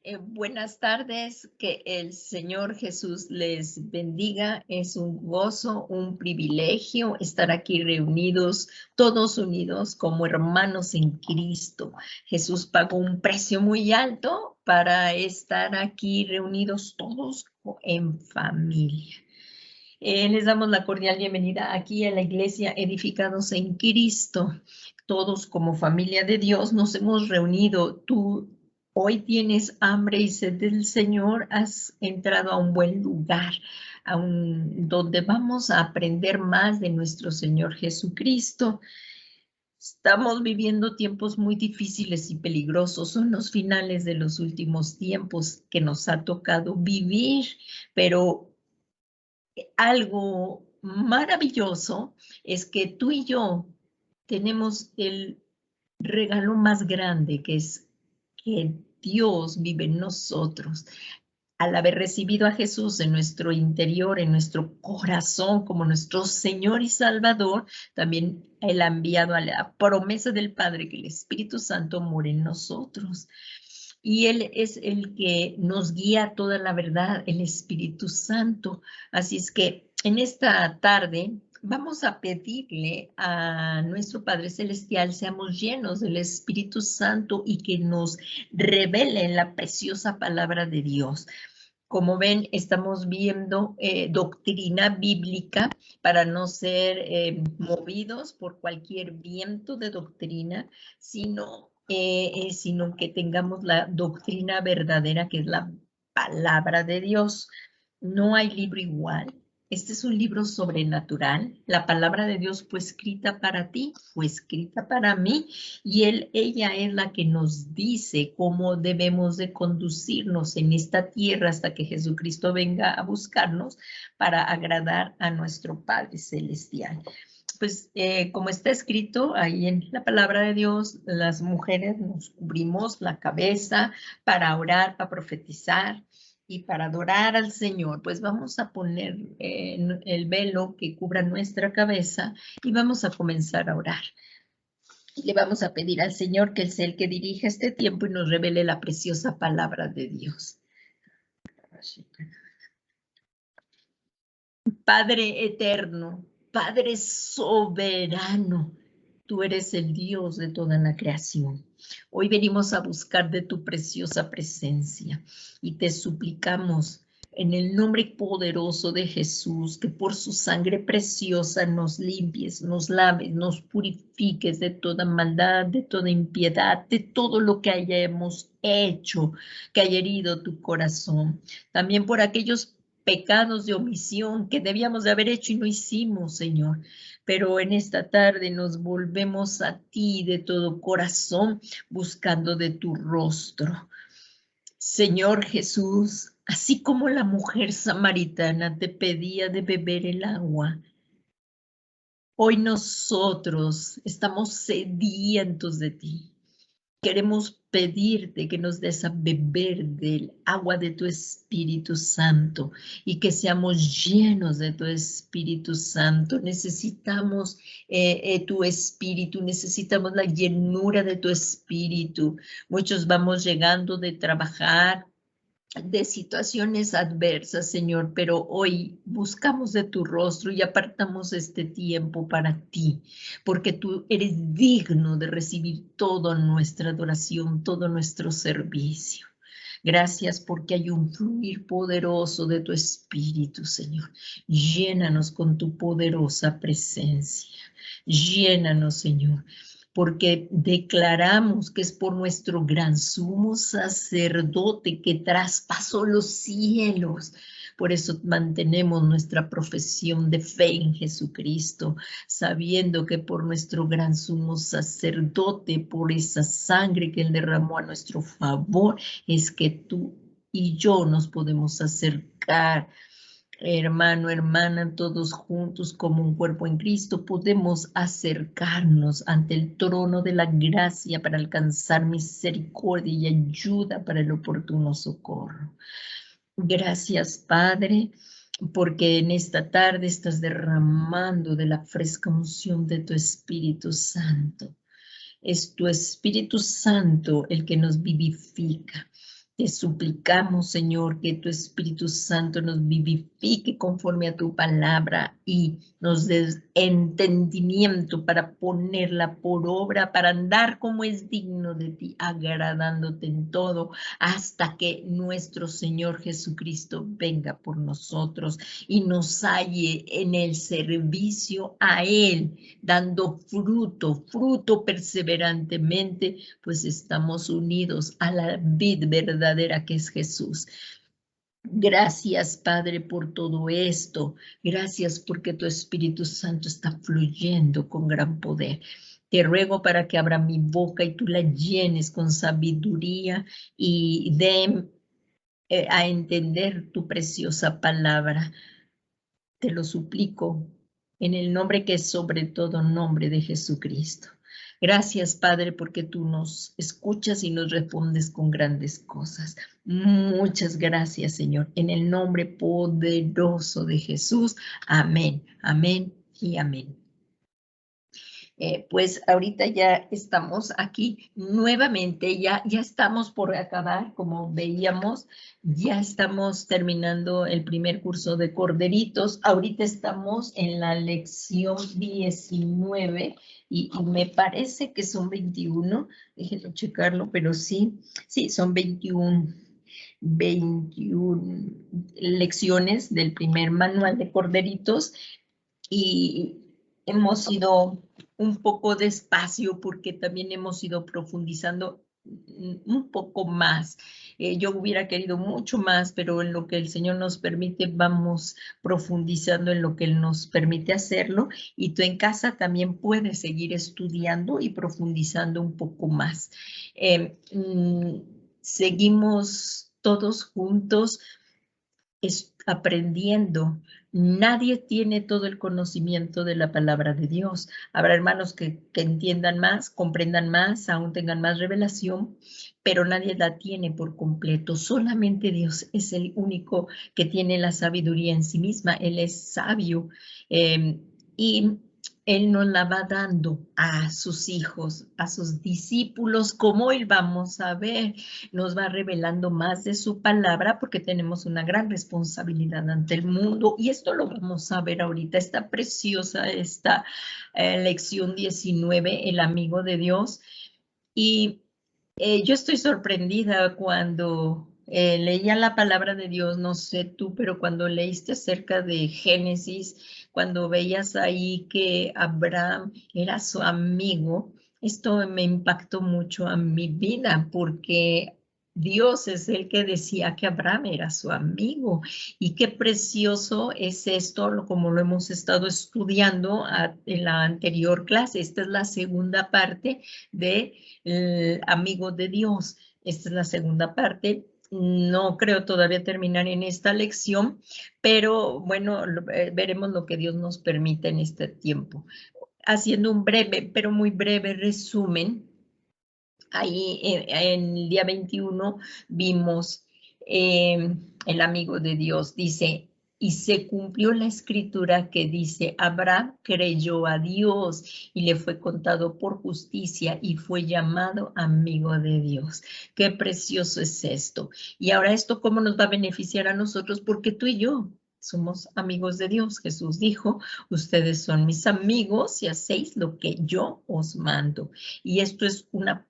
Buenas tardes, que el Señor Jesús les bendiga. Es un gozo, un privilegio estar aquí reunidos, todos unidos como hermanos en Cristo. Jesús pagó un precio muy alto para estar aquí reunidos todos en familia. Les damos la cordial bienvenida aquí a la iglesia Edificados en Cristo. Todos como familia de Dios nos hemos reunido. Tú hoy tienes hambre y sed del Señor, has entrado a un buen lugar, donde vamos a aprender más de nuestro Señor Jesucristo. Estamos viviendo tiempos muy difíciles y peligrosos. Son los finales de los últimos tiempos que nos ha tocado vivir, pero algo maravilloso es que tú y yo tenemos el regalo más grande, que es que Dios vive en nosotros. Al haber recibido a Jesús en nuestro interior, en nuestro corazón, como nuestro Señor y Salvador, también Él ha enviado a la promesa del Padre que el Espíritu Santo more en nosotros. Y Él es el que nos guía toda la verdad, el Espíritu Santo. Así es que en esta tarde vamos a pedirle a nuestro Padre Celestial seamos llenos del Espíritu Santo y que nos revele la preciosa palabra de Dios. Como ven, estamos viendo doctrina bíblica para no ser movidos por cualquier viento de doctrina, sino que tengamos la doctrina verdadera, que es la palabra de Dios. No hay libro igual. Este es un libro sobrenatural. La palabra de Dios fue escrita para ti, fue escrita para mí, y ella es la que nos dice cómo debemos de conducirnos en esta tierra hasta que Jesucristo venga a buscarnos para agradar a nuestro Padre Celestial. Pues como está escrito ahí en la palabra de Dios, las mujeres nos cubrimos la cabeza para orar, para profetizar y para adorar al Señor. Pues vamos a poner el velo que cubra nuestra cabeza y vamos a comenzar a orar. Le vamos a pedir al Señor que es el que dirija este tiempo y nos revele la preciosa palabra de Dios. Padre eterno, Padre soberano, tú eres el Dios de toda la creación. Hoy venimos a buscar de tu preciosa presencia y te suplicamos en el nombre poderoso de Jesús, que por su sangre preciosa nos limpies, nos laves, nos purifiques de toda maldad, de toda impiedad, de todo lo que hayamos hecho, que haya herido tu corazón. También por aquellos pecados de omisión que debíamos de haber hecho y no hicimos, Señor. Pero en esta tarde nos volvemos a ti de todo corazón, buscando de tu rostro. Señor Jesús, así como la mujer samaritana te pedía de beber el agua, hoy nosotros estamos sedientos de ti. Queremos pedirte que nos des a beber del agua de tu Espíritu Santo y que seamos llenos de tu Espíritu Santo. Necesitamos tu Espíritu, necesitamos la llenura de tu Espíritu. Muchos vamos llegando de trabajar, de situaciones adversas, Señor, pero hoy buscamos de tu rostro y apartamos este tiempo para ti, porque tú eres digno de recibir toda nuestra adoración, todo nuestro servicio. Gracias porque hay un fluir poderoso de tu Espíritu, Señor. Llénanos con tu poderosa presencia. Llénanos, Señor, porque declaramos que es por nuestro gran sumo sacerdote que traspasó los cielos. Por eso mantenemos nuestra profesión de fe en Jesucristo, sabiendo que por nuestro gran sumo sacerdote, por esa sangre que Él derramó a nuestro favor, es que tú y yo nos podemos acercar. Hermano, hermana, todos juntos como un cuerpo en Cristo, podemos acercarnos ante el trono de la gracia para alcanzar misericordia y ayuda para el oportuno socorro. Gracias, Padre, porque en esta tarde estás derramando de la fresca unción de tu Espíritu Santo. Es tu Espíritu Santo el que nos vivifica. Te suplicamos, Señor, que tu Espíritu Santo nos vivifique conforme a tu palabra y nos des entendimiento para ponerla por obra, para andar como es digno de ti, agradándote en todo, hasta que nuestro Señor Jesucristo venga por nosotros y nos halle en el servicio a Él, dando fruto perseverantemente, pues estamos unidos a la vid verdadera que es Jesús. Gracias, Padre, por todo esto. Gracias porque tu Espíritu Santo está fluyendo con gran poder. Te ruego para que abra mi boca y tú la llenes con sabiduría y dé a entender tu preciosa palabra. Te lo suplico en el nombre que es sobre todo nombre de Jesucristo. Gracias, Padre, porque tú nos escuchas y nos respondes con grandes cosas. Muchas gracias, Señor, en el nombre poderoso de Jesús. Amén, amén y amén. Pues ahorita ya estamos aquí nuevamente, ya estamos por acabar, como veíamos, ya estamos terminando el primer curso de Corderitos. Ahorita estamos en la lección 19 y me parece que son 21, déjenme checarlo, pero sí, son 21 lecciones del primer manual de Corderitos y hemos ido un poco despacio porque también hemos ido profundizando un poco más. Yo hubiera querido mucho más, pero en lo que el Señor nos permite vamos profundizando en lo que Él nos permite hacerlo, y tú en casa también puedes seguir estudiando y profundizando un poco más. Seguimos todos juntos aprendiendo. Nadie tiene todo el conocimiento de la palabra de Dios. Habrá hermanos que entiendan más, comprendan más, aún tengan más revelación, pero nadie la tiene por completo. Solamente Dios es el único que tiene la sabiduría en sí misma. Él es sabio y Él nos la va dando a sus hijos, a sus discípulos, como Él vamos a ver. Nos va revelando más de su palabra porque tenemos una gran responsabilidad ante el mundo, y esto lo vamos a ver ahorita. Está preciosa esta lección 19, el amigo de Dios, y yo estoy sorprendida cuando leía la palabra de Dios, no sé tú, pero cuando leíste acerca de Génesis, cuando veías ahí que Abraham era su amigo, esto me impactó mucho a mi vida porque Dios es el que decía que Abraham era su amigo. Y qué precioso es esto, como lo hemos estado estudiando en la anterior clase. Esta es la segunda parte de amigo de Dios. Esta es la segunda parte. No creo todavía terminar en esta lección, pero bueno, veremos lo que Dios nos permite en este tiempo. Haciendo un breve, pero muy breve resumen, ahí en el día 21 vimos el amigo de Dios, dice: y se cumplió la escritura que dice, Abraham creyó a Dios y le fue contado por justicia y fue llamado amigo de Dios. Qué precioso es esto. Y ahora esto, ¿cómo nos va a beneficiar a nosotros? Porque tú y yo somos amigos de Dios. Jesús dijo, ustedes son mis amigos si hacéis lo que yo os mando. Y esto es una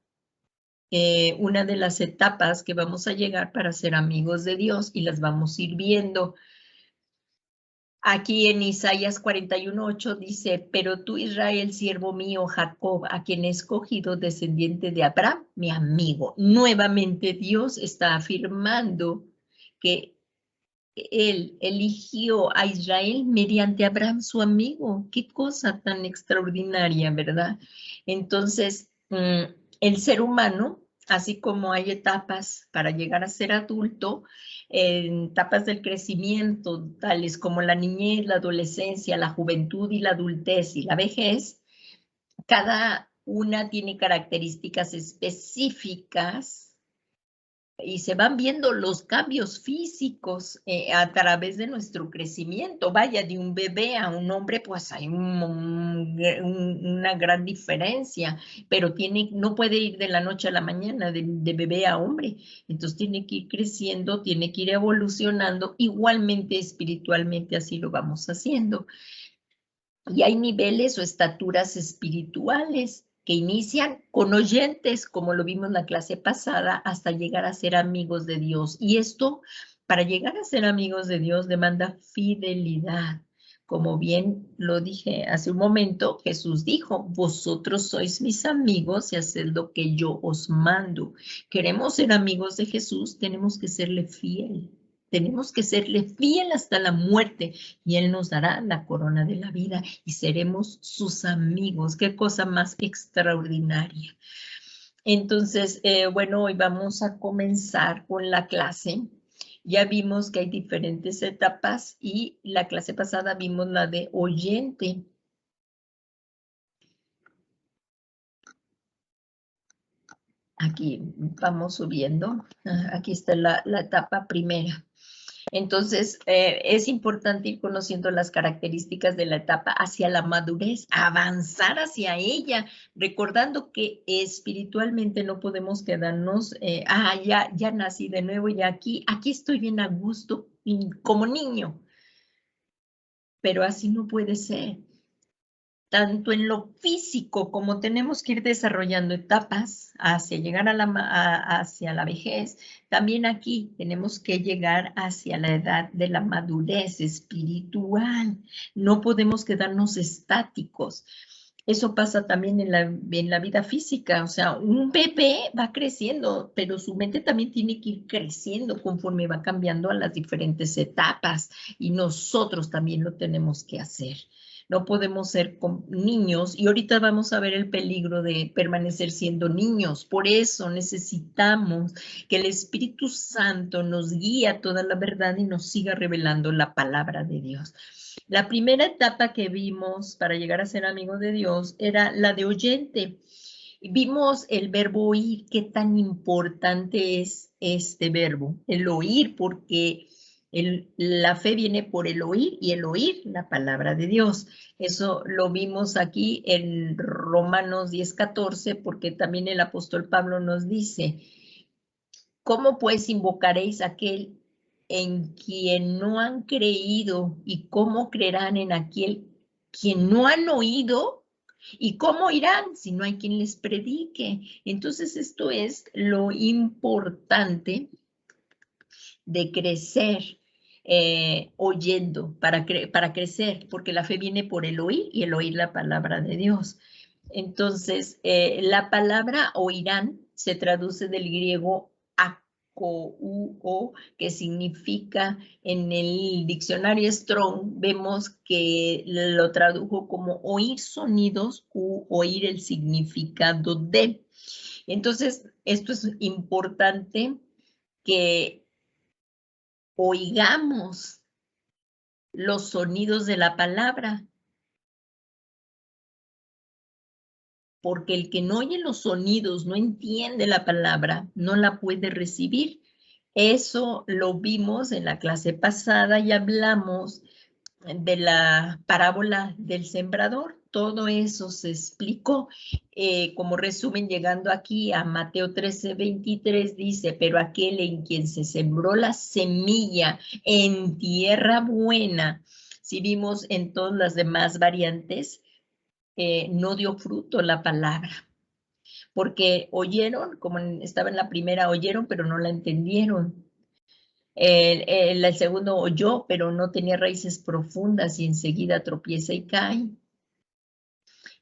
de las etapas que vamos a llegar para ser amigos de Dios, y las vamos a ir viendo. Aquí en Isaías 41:8 dice, pero tú, Israel, siervo mío, Jacob, a quien he escogido, descendiente de Abraham, mi amigo. Nuevamente Dios está afirmando que Él eligió a Israel mediante Abraham, su amigo. Qué cosa tan extraordinaria, ¿verdad? Entonces, el ser humano, así como hay etapas para llegar a ser adulto, en etapas del crecimiento, tales como la niñez, la adolescencia, la juventud y la adultez y la vejez, cada una tiene características específicas y se van viendo los cambios físicos a través de nuestro crecimiento. Vaya, de un bebé a un hombre, pues hay una gran diferencia, pero no puede ir de la noche a la mañana, de bebé a hombre. Entonces tiene que ir creciendo, tiene que ir evolucionando. Igualmente espiritualmente así lo vamos haciendo. Y hay niveles o estaturas espirituales que inician con oyentes, como lo vimos en la clase pasada, hasta llegar a ser amigos de Dios. Y esto, para llegar a ser amigos de Dios, demanda fidelidad. Como bien lo dije hace un momento, Jesús dijo, vosotros sois mis amigos y haced lo que yo os mando. Queremos ser amigos de Jesús, tenemos que serle fiel. Tenemos que serle fiel hasta la muerte y Él nos dará la corona de la vida y seremos sus amigos. Qué cosa más extraordinaria. Entonces, bueno, hoy vamos a comenzar con la clase. Ya vimos que hay diferentes etapas y la clase pasada vimos la de oyente. Aquí vamos subiendo. Aquí está la etapa primera. Entonces, es importante ir conociendo las características de la etapa hacia la madurez, avanzar hacia ella, recordando que espiritualmente no podemos quedarnos, ya nací de nuevo, ya aquí estoy bien a gusto como niño, pero así no puede ser. Tanto en lo físico como tenemos que ir desarrollando etapas hacia llegar hacia la vejez, también aquí tenemos que llegar hacia la edad de la madurez espiritual. No podemos quedarnos estáticos. Eso pasa también en la vida física, o sea, un bebé va creciendo, pero su mente también tiene que ir creciendo conforme va cambiando a las diferentes etapas y nosotros también lo tenemos que hacer. No podemos ser niños y ahorita vamos a ver el peligro de permanecer siendo niños. Por eso necesitamos que el Espíritu Santo nos guíe a toda la verdad y nos siga revelando la palabra de Dios. La primera etapa que vimos para llegar a ser amigo de Dios era la de oyente. Vimos el verbo oír, qué tan importante es este verbo, el oír, porque la fe viene por el oír y el oír la palabra de Dios. Eso lo vimos aquí en Romanos 10:14, porque también el apóstol Pablo nos dice, ¿cómo pues invocaréis a aquel en quien no han creído y cómo creerán en aquel quien no han oído? ¿Y cómo irán si no hay quien les predique? Entonces esto es lo importante de crecer oyendo, para crecer, porque la fe viene por el oír y el oír la palabra de Dios. Entonces, la palabra oirán se traduce del griego akouo, que significa, en el diccionario Strong, vemos que lo tradujo como oír sonidos u oír el significado de. Entonces, esto es importante que oigamos los sonidos de la palabra, porque el que no oye los sonidos, no entiende la palabra, no la puede recibir. Eso lo vimos en la clase pasada y hablamos de la parábola del sembrador. Todo eso se explicó. Como resumen, llegando aquí a Mateo 13:23, dice, pero aquel en quien se sembró la semilla en tierra buena, si vimos en todas las demás variantes, no dio fruto la palabra, porque oyeron, como estaba en la primera, oyeron, pero no la entendieron. El segundo oyó, pero no tenía raíces profundas y enseguida tropieza y cae.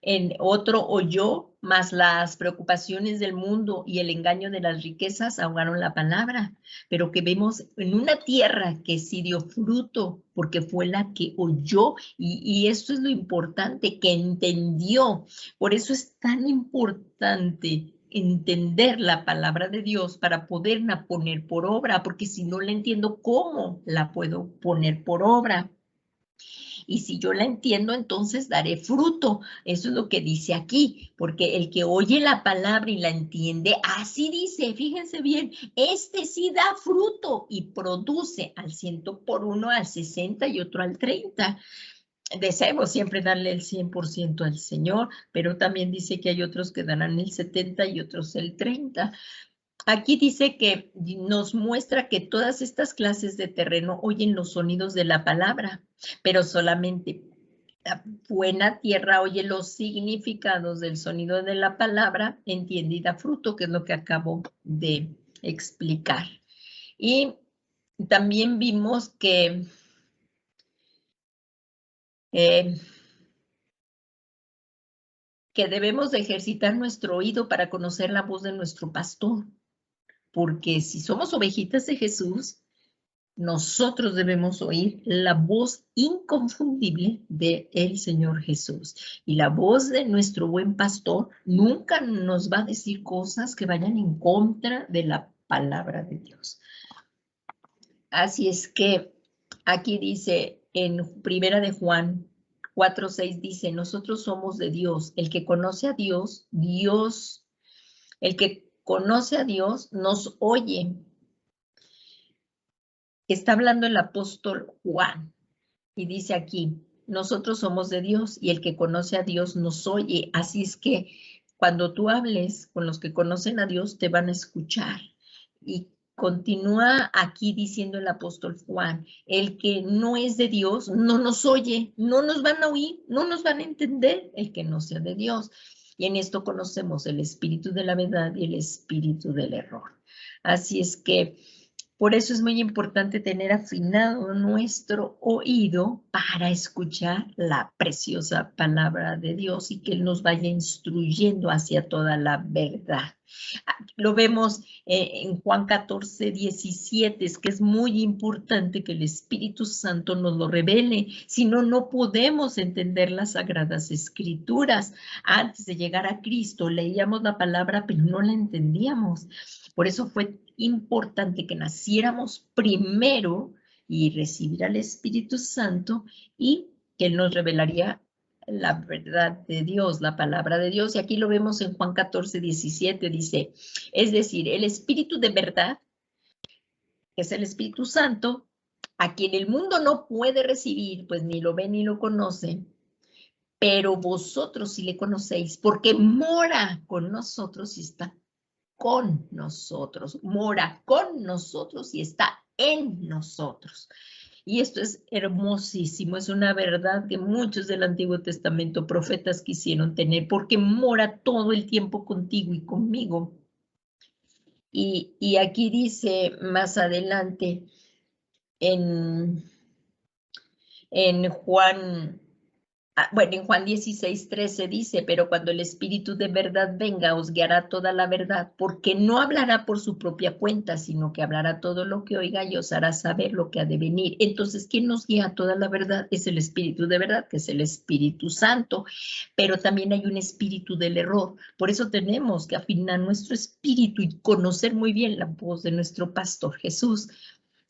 En otro oyó, mas las preocupaciones del mundo y el engaño de las riquezas ahogaron la palabra, pero que vemos en una tierra que sí dio fruto, porque fue la que oyó, y esto es lo importante, que entendió. Por eso es tan importante entender la palabra de Dios para poderla poner por obra, porque si no la entiendo, ¿cómo la puedo poner por obra? Y si yo la entiendo, entonces daré fruto. Eso es lo que dice aquí, porque el que oye la palabra y la entiende, así dice, fíjense bien, este sí da fruto y produce al 100 por uno, al 60 y otro al 30. Deseamos siempre darle el 100% al Señor, pero también dice que hay otros que darán el 70 y otros el 30. Aquí dice que nos muestra que todas estas clases de terreno oyen los sonidos de la palabra, pero solamente la buena tierra oye los significados del sonido de la palabra, entiende y da fruto, que es lo que acabo de explicar. Y también vimos que debemos de ejercitar nuestro oído para conocer la voz de nuestro pastor, porque si somos ovejitas de Jesús, nosotros debemos oír la voz inconfundible del Señor Jesús. Y la voz de nuestro buen pastor nunca nos va a decir cosas que vayan en contra de la palabra de Dios. Así es que aquí dice en Primera de Juan 4:6 dice, nosotros somos de Dios. El que conoce a Dios, el que conoce a Dios nos oye. Está hablando el apóstol Juan y dice aquí, nosotros somos de Dios y el que conoce a Dios nos oye. Así es que cuando tú hables con los que conocen a Dios, te van a escuchar. Y continúa aquí diciendo el apóstol Juan, el que no es de Dios no nos oye, no nos van a oír, no nos van a entender el que no sea de Dios. Y en esto conocemos el espíritu de la verdad y el espíritu del error. Así es que por eso es muy importante tener afinado nuestro oído para escuchar la preciosa palabra de Dios y que Él nos vaya instruyendo hacia toda la verdad. Lo vemos en Juan 14:17, es que es muy importante que el Espíritu Santo nos lo revele, si no, no podemos entender las Sagradas Escrituras. Antes de llegar a Cristo leíamos la palabra, pero no la entendíamos. Por eso fue importante que naciéramos primero y recibir al Espíritu Santo y que Él nos revelaría la verdad de Dios, la palabra de Dios. Y aquí lo vemos en Juan 14:17, dice, es decir, el Espíritu de verdad, que es el Espíritu Santo, a quien el mundo no puede recibir, pues ni lo ve ni lo conoce, pero vosotros sí le conocéis, porque mora con nosotros y está con nosotros, mora con nosotros y está en nosotros. Y esto es hermosísimo, es una verdad que muchos del Antiguo Testamento profetas quisieron tener, porque mora todo el tiempo contigo y conmigo. Y aquí dice más adelante en Juan, bueno, en Juan 16:13 dice, pero cuando el Espíritu de verdad venga, os guiará toda la verdad, porque no hablará por su propia cuenta, sino que hablará todo lo que oiga y os hará saber lo que ha de venir. Entonces, ¿quién nos guía a toda la verdad? Es el Espíritu de verdad, que es el Espíritu Santo, pero también hay un espíritu del error. Por eso tenemos que afinar nuestro espíritu y conocer muy bien la voz de nuestro pastor Jesús.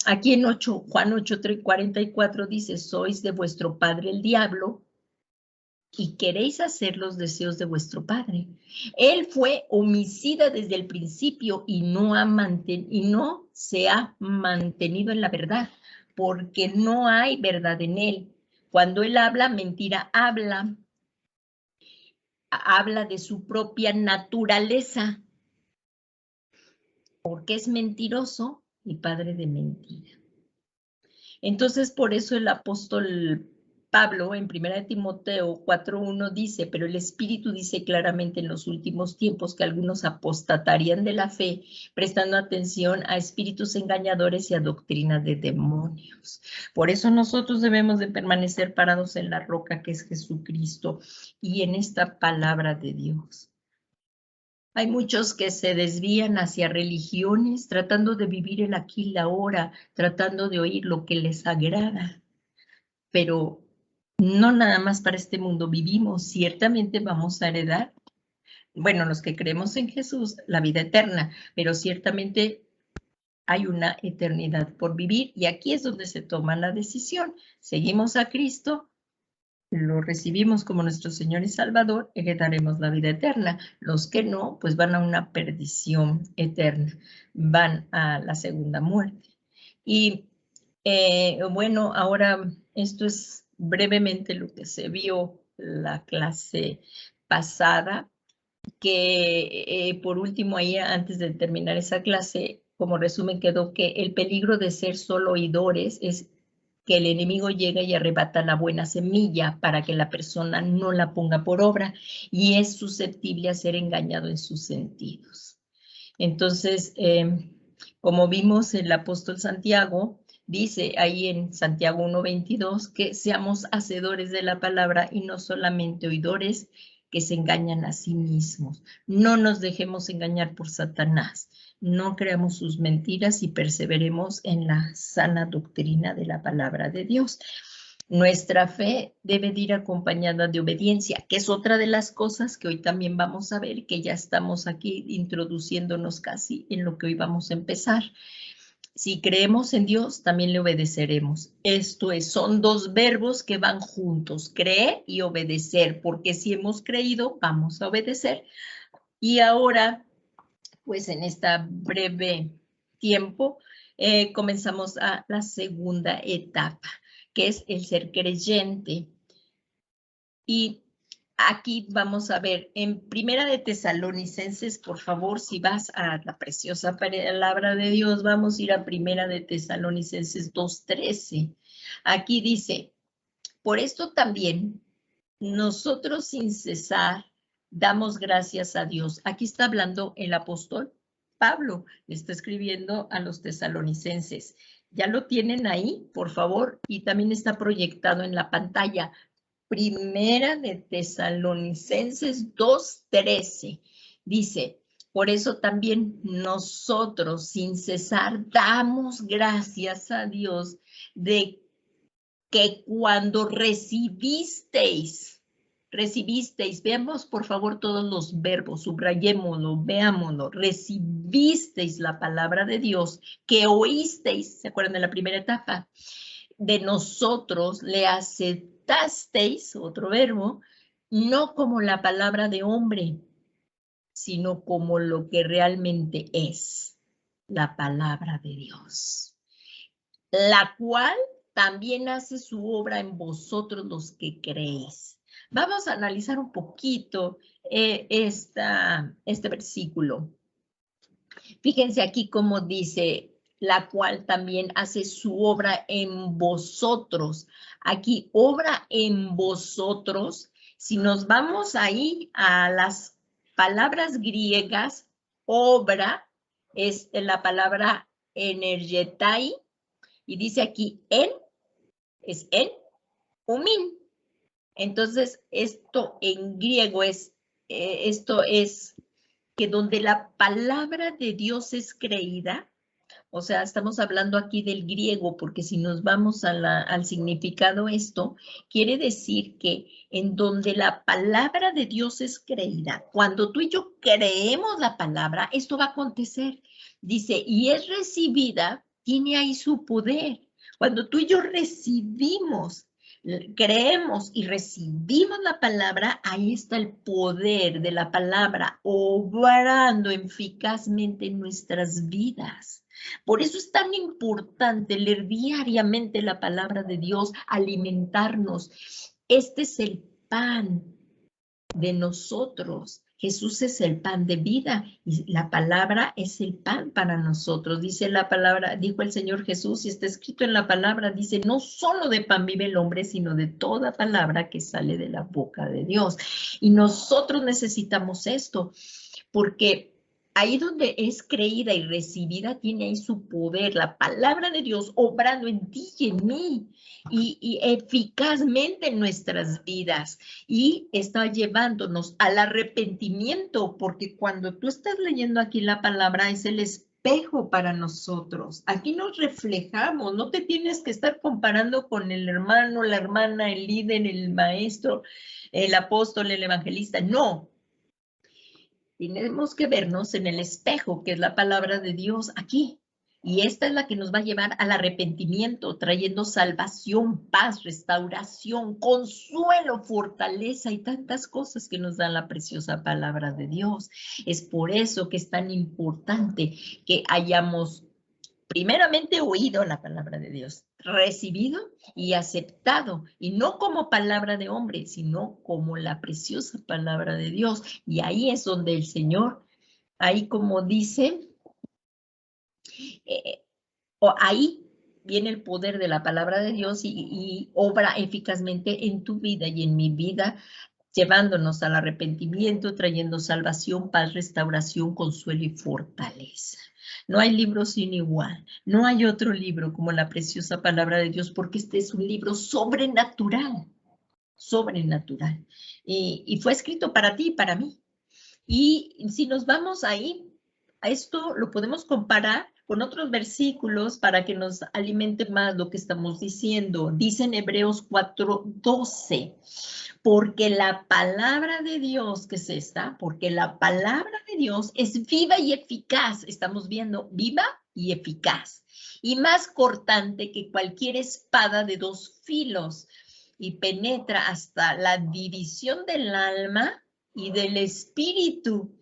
Aquí en Juan 8:44 dice, sois de vuestro padre el diablo, y queréis hacer los deseos de vuestro padre. Él fue homicida desde el principio y no se ha mantenido en la verdad, porque no hay verdad en él. Cuando él habla, mentira habla de su propia naturaleza, porque es mentiroso y padre de mentira. Entonces, por eso el apóstol Pablo en 1 Timoteo 4:1 dice, pero el Espíritu dice claramente en los últimos tiempos que algunos apostatarían de la fe, prestando atención a espíritus engañadores y a doctrinas de demonios. Por eso nosotros debemos de permanecer parados en la roca que es Jesucristo y en esta palabra de Dios. Hay muchos que se desvían hacia religiones, tratando de vivir el aquí y la ahora, tratando de oír lo que les agrada. Pero no nada más para este mundo vivimos, ciertamente vamos a heredar, bueno, los que creemos en Jesús, la vida eterna, pero ciertamente hay una eternidad por vivir y aquí es donde se toma la decisión. Seguimos a Cristo, lo recibimos como nuestro Señor y Salvador, heredaremos la vida eterna. Los que no, pues van a una perdición eterna, van a la segunda muerte. Y bueno, ahora esto es brevemente lo que se vio la clase pasada, que por último ahí antes de terminar esa clase, como resumen quedó que el peligro de ser solo oidores es que el enemigo llega y arrebata la buena semilla para que la persona no la ponga por obra y es susceptible a ser engañado en sus sentidos. Entonces, como vimos el apóstol Santiago, dice ahí en Santiago 1:22 que seamos hacedores de la palabra y no solamente oidores que se engañan a sí mismos. No nos dejemos engañar por Satanás. No creamos sus mentiras y perseveremos en la sana doctrina de la palabra de Dios. Nuestra fe debe de ir acompañada de obediencia, que es otra de las cosas que hoy también vamos a ver, que ya estamos aquí introduciéndonos casi en lo que hoy vamos a empezar. Si creemos en Dios, también le obedeceremos. Esto es, son dos verbos que van juntos, creer y obedecer, porque si hemos creído, vamos a obedecer. Y ahora, pues en esta breve tiempo, comenzamos a la segunda etapa, que es el ser creyente. Y aquí vamos a ver, en Primera de Tesalonicenses, por favor, si vas a la preciosa palabra de Dios, vamos a ir a Primera de Tesalonicenses 2:13. Aquí dice, por esto también nosotros sin cesar damos gracias a Dios. Aquí está hablando el apóstol Pablo, le está escribiendo a los tesalonicenses. Ya lo tienen ahí, por favor, y también está proyectado en la pantalla. Primera de Tesalonicenses 2:13 dice, por eso también nosotros sin cesar damos gracias a Dios de que cuando recibisteis, veamos por favor todos los verbos, subrayémoslo, veámoslo, recibisteis la palabra de Dios, que oísteis, ¿se acuerdan de la primera etapa? De nosotros le aceptasteis, otro verbo, no como la palabra de hombre, sino como lo que realmente es la palabra de Dios, la cual también hace su obra en vosotros los que creéis. Vamos a analizar un poquito este versículo. Fíjense aquí cómo dice, la cual también hace su obra en vosotros. Aquí, obra en vosotros. Si nos vamos ahí a las palabras griegas, obra es la palabra energetai, y dice aquí es en, umin. Entonces, esto en griego esto es que donde la palabra de Dios es creída, o sea, estamos hablando aquí del griego, porque si nos vamos al significado esto, quiere decir que en donde la palabra de Dios es creída, cuando tú y yo creemos la palabra, esto va a acontecer. Dice, y es recibida, tiene ahí su poder. Cuando tú y yo recibimos, creemos y recibimos la palabra, ahí está el poder de la palabra obrando eficazmente en nuestras vidas. Por eso es tan importante leer diariamente la palabra de Dios, alimentarnos. Este es el pan de nosotros. Jesús es el pan de vida y la palabra es el pan para nosotros. Dice la palabra, dijo el Señor Jesús, y está escrito en la palabra, dice, no solo de pan vive el hombre, sino de toda palabra que sale de la boca de Dios. Y nosotros necesitamos esto, porque ahí donde es creída y recibida, tiene ahí su poder, la palabra de Dios obrando en ti y en mí y eficazmente en nuestras vidas y está llevándonos al arrepentimiento, porque cuando tú estás leyendo aquí la palabra es el espejo para nosotros. Aquí nos reflejamos, no te tienes que estar comparando con el hermano, la hermana, el líder, el maestro, el apóstol, el evangelista, no. Tenemos que vernos en el espejo, que es la palabra de Dios aquí. Y esta es la que nos va a llevar al arrepentimiento, trayendo salvación, paz, restauración, consuelo, fortaleza y tantas cosas que nos da la preciosa palabra de Dios. Es por eso que es tan importante que hayamos primeramente oído la palabra de Dios, recibido y aceptado, y no como palabra de hombre, sino como la preciosa palabra de Dios. Y ahí es donde el Señor, ahí como dice, ahí viene el poder de la palabra de Dios y obra eficazmente en tu vida y en mi vida, llevándonos al arrepentimiento, trayendo salvación, paz, restauración, consuelo y fortaleza. No hay libro sin igual, no hay otro libro como la preciosa palabra de Dios, porque este es un libro sobrenatural, sobrenatural. Y fue escrito para ti y para mí. Y si nos vamos ahí, a esto lo podemos comparar con otros versículos para que nos alimente más lo que estamos diciendo. Dice en Hebreos 4:12, porque la palabra de Dios, ¿qué es esta? Porque la palabra de Dios es viva y eficaz. Estamos viendo viva y eficaz. Y más cortante que cualquier espada de dos filos. Y penetra hasta la división del alma y del espíritu,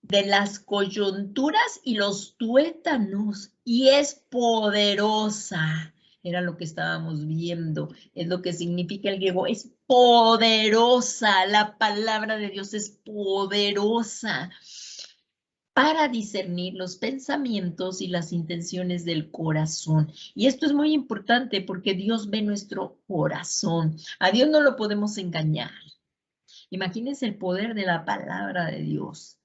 de las coyunturas y los tuétanos, y es poderosa. Era lo que estábamos viendo, es lo que significa el griego, es poderosa, la palabra de Dios es poderosa para discernir los pensamientos y las intenciones del corazón. Y esto es muy importante porque Dios ve nuestro corazón. A Dios no lo podemos engañar. Imagínense el poder de la palabra de Dios.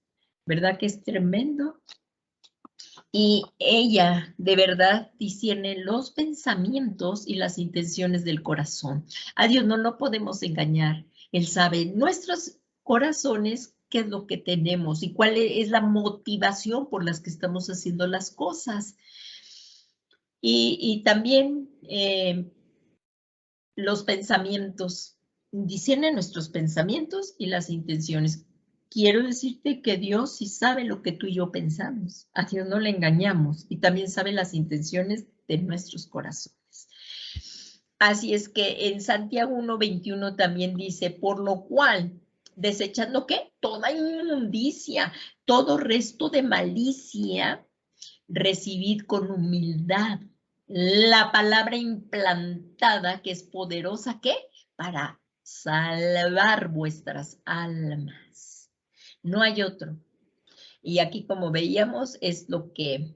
¿Verdad que es tremendo? Y ella de verdad discierne los pensamientos y las intenciones del corazón. A Dios no lo podemos engañar. Él sabe nuestros corazones, qué es lo que tenemos y cuál es la motivación por las que estamos haciendo las cosas. Y también los pensamientos. Discierne nuestros pensamientos y las intenciones. Quiero decirte que Dios sí sabe lo que tú y yo pensamos. A Dios no le engañamos y también sabe las intenciones de nuestros corazones. Así es que en Santiago 1:21 también dice, por lo cual, desechando ¿qué? Toda inmundicia, todo resto de malicia, recibid con humildad la palabra implantada que es poderosa, ¿qué? Para salvar vuestras almas. No hay otro. Y aquí, como veíamos, es lo que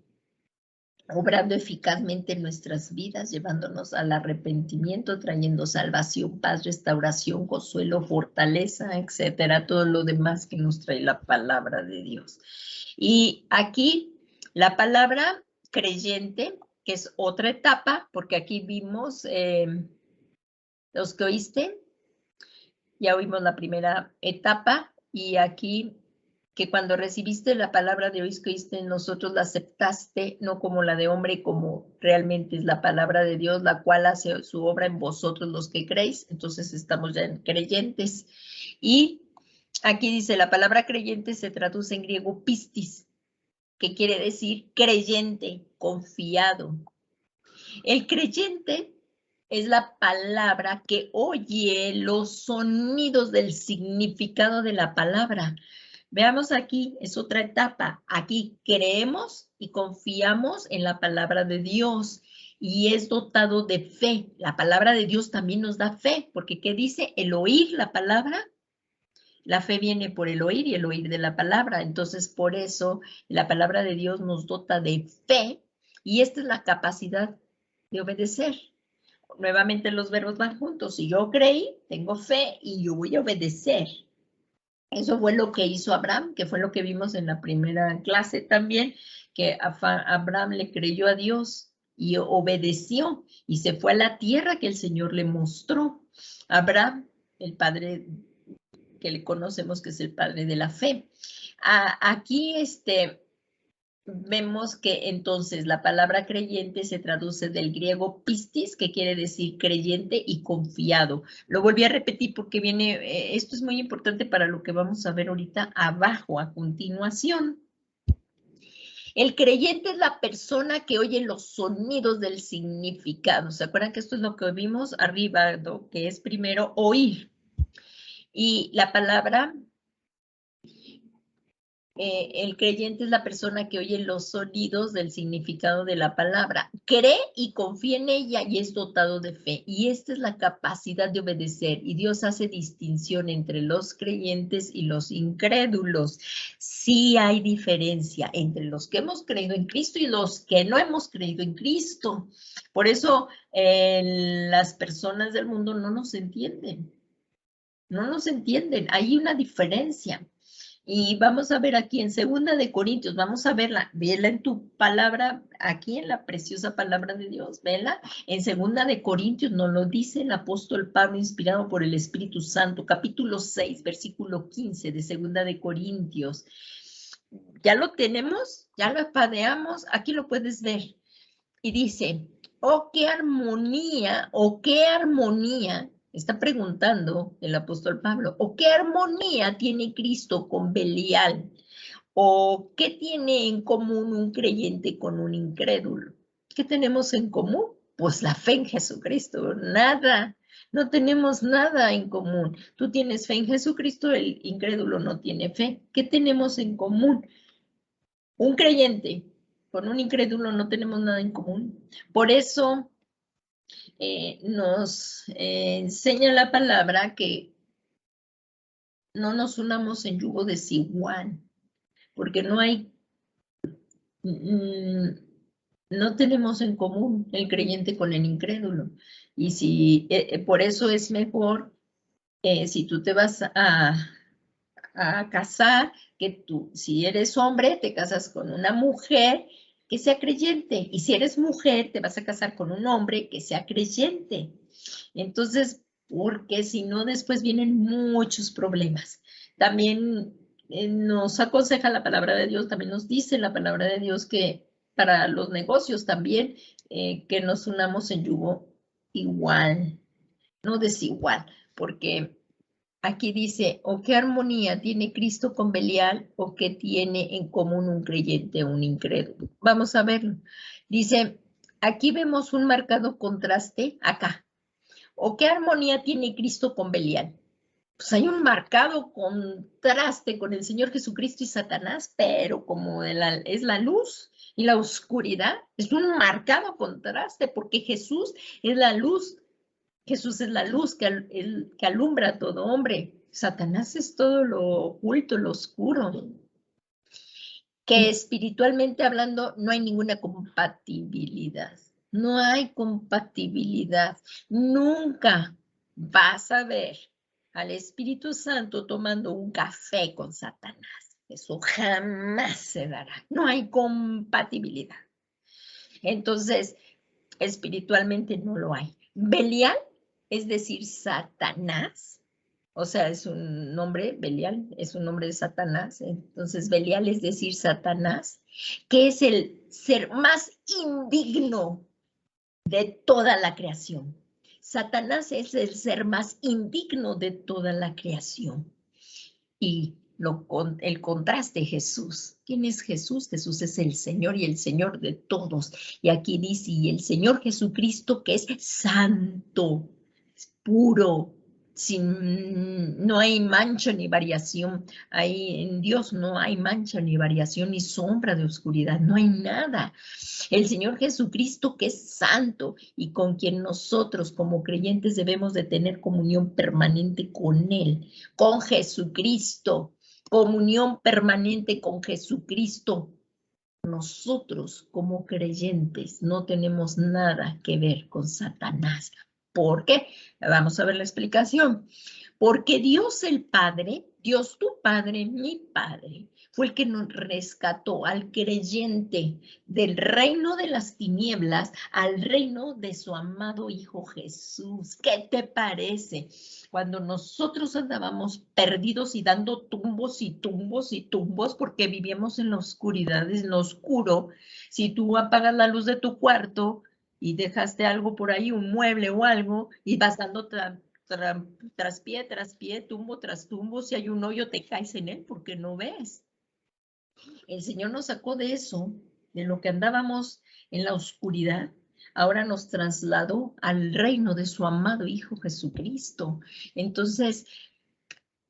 obrando eficazmente en nuestras vidas, llevándonos al arrepentimiento, trayendo salvación, paz, restauración, consuelo, fortaleza, etcétera, todo lo demás que nos trae la palabra de Dios. Y aquí la palabra creyente, que es otra etapa, porque aquí vimos los que oíste, ya oímos la primera etapa, y aquí que cuando recibiste la palabra de hoy que oíste en nosotros, la aceptaste, no como la de hombre, como realmente es la palabra de Dios, la cual hace su obra en vosotros los que creéis, entonces estamos ya en creyentes. Y aquí dice, la palabra creyente se traduce en griego pistis, que quiere decir creyente, confiado. El creyente es la palabra que oye los sonidos del significado de la palabra. Veamos aquí, es otra etapa. Aquí creemos y confiamos en la palabra de Dios y es dotado de fe. La palabra de Dios también nos da fe, porque ¿qué dice? El oír la palabra. La fe viene por el oír y el oír de la palabra. Entonces, por eso la palabra de Dios nos dota de fe y esta es la capacidad de obedecer. Nuevamente los verbos van juntos. Si yo creí, tengo fe y yo voy a obedecer. Eso fue lo que hizo Abraham, que fue lo que vimos en la primera clase también, que Abraham le creyó a Dios y obedeció y se fue a la tierra que el Señor le mostró. Abraham, el padre que le conocemos que es el padre de la fe. Aquí vemos que entonces la palabra creyente se traduce del griego pistis, que quiere decir creyente y confiado. Lo volví a repetir porque viene, esto es muy importante para lo que vamos a ver ahorita abajo, a continuación. El creyente es la persona que oye los sonidos del significado. ¿Se acuerdan que esto es lo que vimos arriba, ¿no? Que es primero oír? Y la palabra, el creyente es la persona que oye los sonidos del significado de la palabra. Cree y confía en ella y es dotado de fe. Y esta es la capacidad de obedecer. Y Dios hace distinción entre los creyentes y los incrédulos. Sí hay diferencia entre los que hemos creído en Cristo y los que no hemos creído en Cristo. Por eso las personas del mundo no nos entienden. No nos entienden. Hay una diferencia. Y vamos a ver aquí en 2 Corintios, vamos a verla, vela en tu palabra, aquí en la preciosa palabra de Dios, vela. En 2 Corintios nos lo dice el apóstol Pablo, inspirado por el Espíritu Santo, capítulo 6, versículo 15 de 2 Corintios. ¿Ya lo tenemos? ¿Ya lo apadeamos? Aquí lo puedes ver. Y dice, oh, qué armonía, está preguntando el apóstol Pablo, ¿o qué armonía tiene Cristo con Belial? ¿O qué tiene en común un creyente con un incrédulo? ¿Qué tenemos en común? Pues la fe en Jesucristo, nada. No tenemos nada en común. Tú tienes fe en Jesucristo, el incrédulo no tiene fe. ¿Qué tenemos en común? Un creyente con un incrédulo no tenemos nada en común. Por eso nos enseña la palabra que no nos unamos en yugo desigual, porque no hay, no tenemos en común el creyente con el incrédulo. Y si por eso es mejor, si tú te vas a casar, que tú, si eres hombre, te casas con una mujer que sea creyente, y si eres mujer, te vas a casar con un hombre que sea creyente. Entonces, porque si no, después vienen muchos problemas. También nos aconseja la palabra de Dios, también nos dice la palabra de Dios que para los negocios también, que nos unamos en yugo igual, no desigual, porque aquí dice, o qué armonía tiene Cristo con Belial, o qué tiene en común un creyente o un incrédulo. Vamos a verlo. Dice, aquí vemos un marcado contraste acá. ¿O qué armonía tiene Cristo con Belial? Pues hay un marcado contraste con el Señor Jesucristo y Satanás, pero como es la luz y la oscuridad, es un marcado contraste, porque Jesús es la luz. Jesús es la luz que alumbra a todo hombre. Satanás es todo lo oculto, lo oscuro. Que espiritualmente hablando no hay ninguna compatibilidad. No hay compatibilidad. Nunca vas a ver al Espíritu Santo tomando un café con Satanás. Eso jamás se dará. No hay compatibilidad. Entonces, espiritualmente no lo hay. Belial, es decir, Satanás, o sea, es un nombre, Belial, es un nombre de Satanás. Entonces, Belial es decir, Satanás, que es el ser más indigno de toda la creación. Satanás es el ser más indigno de toda la creación. Y el contraste, Jesús. ¿Quién es Jesús? Jesús es el Señor y el Señor de todos. Y aquí dice, y el Señor Jesucristo, que es santo, es puro, no hay mancha ni variación. Ahí en Dios no hay mancha ni variación ni sombra de oscuridad, no hay nada. El Señor Jesucristo, que es santo y con quien nosotros como creyentes debemos de tener comunión permanente con Él, con Jesucristo, comunión permanente con Jesucristo. Nosotros como creyentes no tenemos nada que ver con Satanás. ¿Por qué? Vamos a ver la explicación. Porque Dios el Padre, Dios tu Padre, mi Padre, fue el que nos rescató al creyente del reino de las tinieblas al reino de su amado Hijo Jesús. ¿Qué te parece? Cuando nosotros andábamos perdidos y dando tumbos y tumbos y tumbos porque vivíamos en la oscuridad, en lo oscuro, si tú apagas la luz de tu cuarto y dejaste algo por ahí, un mueble o algo, y vas dando tras pie, tumbo tras tumbo, si hay un hoyo te caes en él porque no ves. El Señor nos sacó de eso, de lo que andábamos en la oscuridad. Ahora nos trasladó al reino de su amado Hijo Jesucristo. Entonces,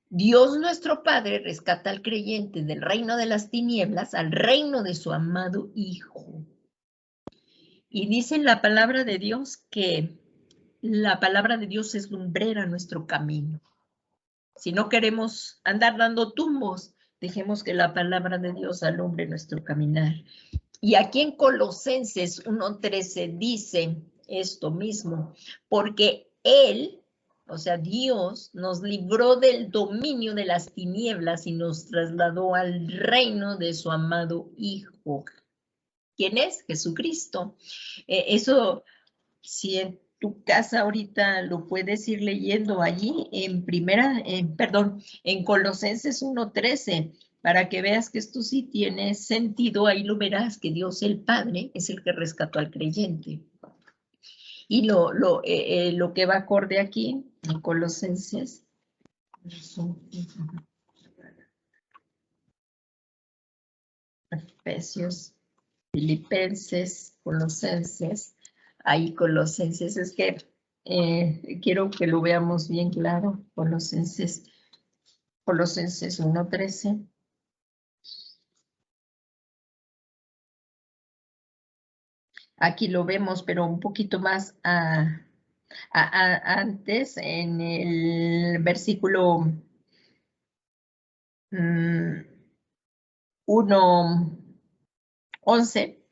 Dios nuestro Padre rescata al creyente del reino de las tinieblas al reino de su amado Hijo. Y dice en la palabra de Dios que la palabra de Dios es lumbrera nuestro camino. Si no queremos andar dando tumbos, dejemos que la palabra de Dios alumbre nuestro caminar. Y aquí en Colosenses 1:13 dice esto mismo, porque Él, o sea, Dios, nos libró del dominio de las tinieblas y nos trasladó al reino de su amado Hijo. ¿Quién es? Jesucristo. Eso, si en tu casa ahorita lo puedes ir leyendo allí en Colosenses 1:13, para que veas que esto sí tiene sentido. Ahí lo verás, que Dios el Padre es el que rescató al creyente. Y lo que va acorde aquí en Colosenses, Efesios, Filipenses, Colosenses, ahí Colosenses, es que quiero que lo veamos bien claro. Colosenses 1:13. Aquí lo vemos, pero un poquito más antes, en el versículo 1:11,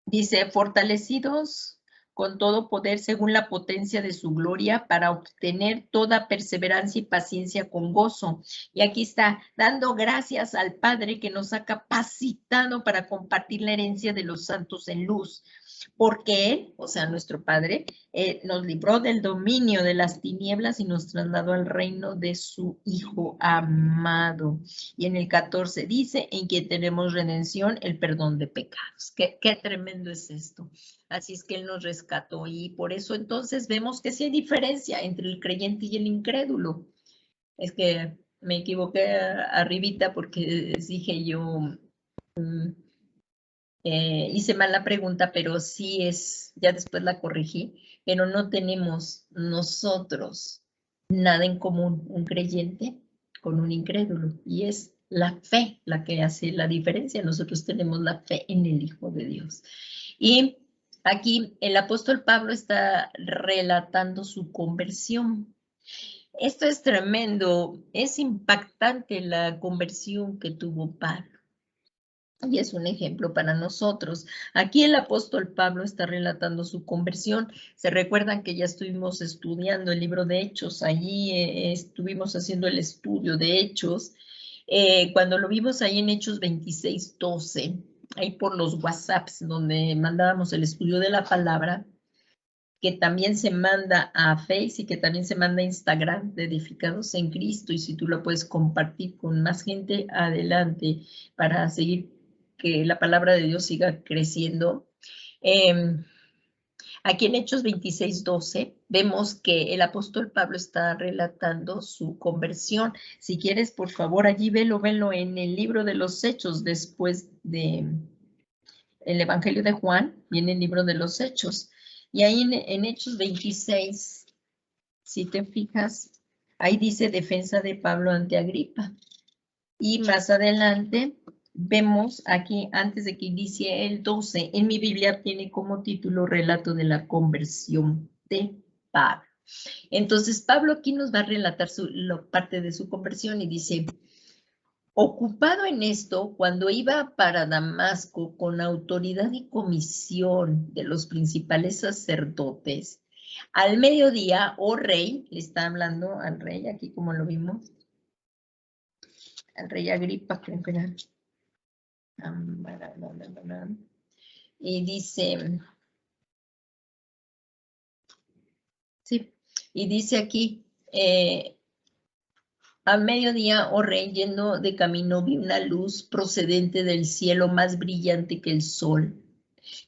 dice, fortalecidos con todo poder según la potencia de su gloria para obtener toda perseverancia y paciencia con gozo. Y aquí está, dando gracias al Padre que nos ha capacitado para compartir la herencia de los santos en luz. Porque Él, o sea, nuestro Padre, nos libró del dominio de las tinieblas y nos trasladó al reino de su Hijo amado. Y en el 14 dice, en que tenemos redención, el perdón de pecados. Qué tremendo es esto. Así es que Él nos rescató, y por eso entonces vemos que sí hay diferencia entre el creyente y el incrédulo. Es que me equivoqué arribita porque dije yo... hice mal la pregunta, pero sí es, ya después la corregí, pero no tenemos nosotros nada en común, un creyente con un incrédulo, y es la fe la que hace la diferencia. Nosotros tenemos la fe en el Hijo de Dios. Y aquí el apóstol Pablo está relatando su conversión. Esto es tremendo, es impactante la conversión que tuvo Pablo. Y es un ejemplo para nosotros. Aquí el apóstol Pablo está relatando su conversión. Se recuerdan que ya estuvimos estudiando el libro de Hechos. Allí estuvimos haciendo el estudio de Hechos. Cuando lo vimos ahí en Hechos 26:12, ahí por los WhatsApps donde mandábamos el estudio de la palabra, que también se manda a Facebook y que también se manda a Instagram, de Edificados en Cristo, y si tú lo puedes compartir con más gente, adelante, para seguir que la palabra de Dios siga creciendo. Aquí en Hechos 26:12 vemos que el apóstol Pablo está relatando su conversión. Si quieres, por favor, allí velo en el libro de los Hechos, después de el Evangelio de Juan, viene el libro de los Hechos. Y ahí en Hechos 26, si te fijas, ahí dice defensa de Pablo ante Agripa. Y más adelante vemos aquí, antes de que inicie el 12, en mi Biblia tiene como título relato de la conversión de Pablo. Entonces Pablo aquí nos va a relatar parte de su conversión y dice, ocupado en esto, cuando iba para Damasco con autoridad y comisión de los principales sacerdotes, al mediodía, oh rey, le está hablando al rey, aquí como lo vimos, al rey Agripa, creo que era. Y dice, sí, y dice aquí, a mediodía, oh rey, yendo de camino, vi una luz procedente del cielo más brillante que el sol.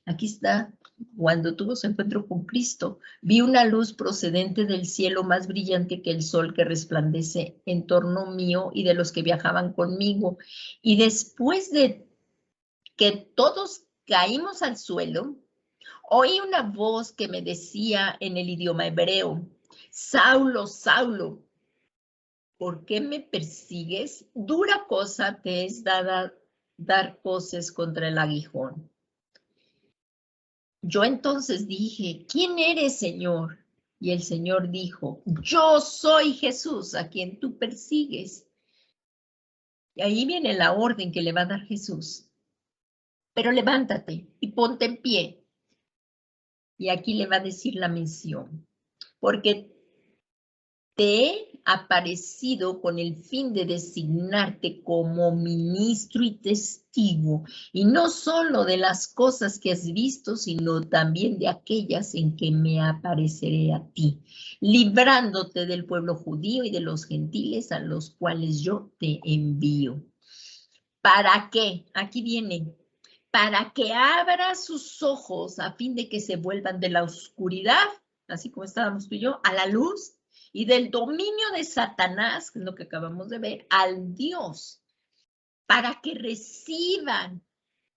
Aquí está, cuando tuvo su encuentro con Cristo, vi una luz procedente del cielo más brillante que el sol que resplandece en torno mío y de los que viajaban conmigo. Y después de que todos caímos al suelo, oí una voz que me decía en el idioma hebreo: Saulo, Saulo, ¿por qué me persigues? Dura cosa te es dada dar coces contra el aguijón. Yo entonces dije: ¿quién eres, Señor? Y el Señor dijo: yo soy Jesús, a quien tú persigues. Y ahí viene la orden que le va a dar Jesús. Pero levántate y ponte en pie. Y aquí le va a decir la misión. Porque te he aparecido con el fin de designarte como ministro y testigo, y no solo de las cosas que has visto, sino también de aquellas en que me apareceré a ti, librándote del pueblo judío y de los gentiles a los cuales yo te envío. ¿Para qué? Aquí viene. Para que abra sus ojos a fin de que se vuelvan de la oscuridad, así como estábamos tú y yo, a la luz, y del dominio de Satanás, que es lo que acabamos de ver, al Dios, para que reciban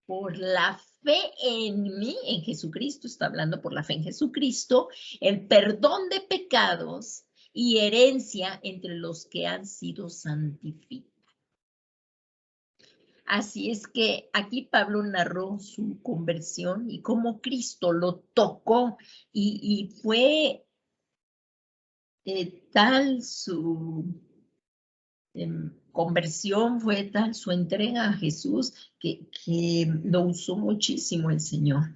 por la fe en mí, en Jesucristo, está hablando por la fe en Jesucristo, el perdón de pecados y herencia entre los que han sido santificados. Así es que aquí Pablo narró su conversión y cómo Cristo lo tocó y fue tal su conversión, fue tal su entrega a Jesús que lo usó muchísimo el Señor.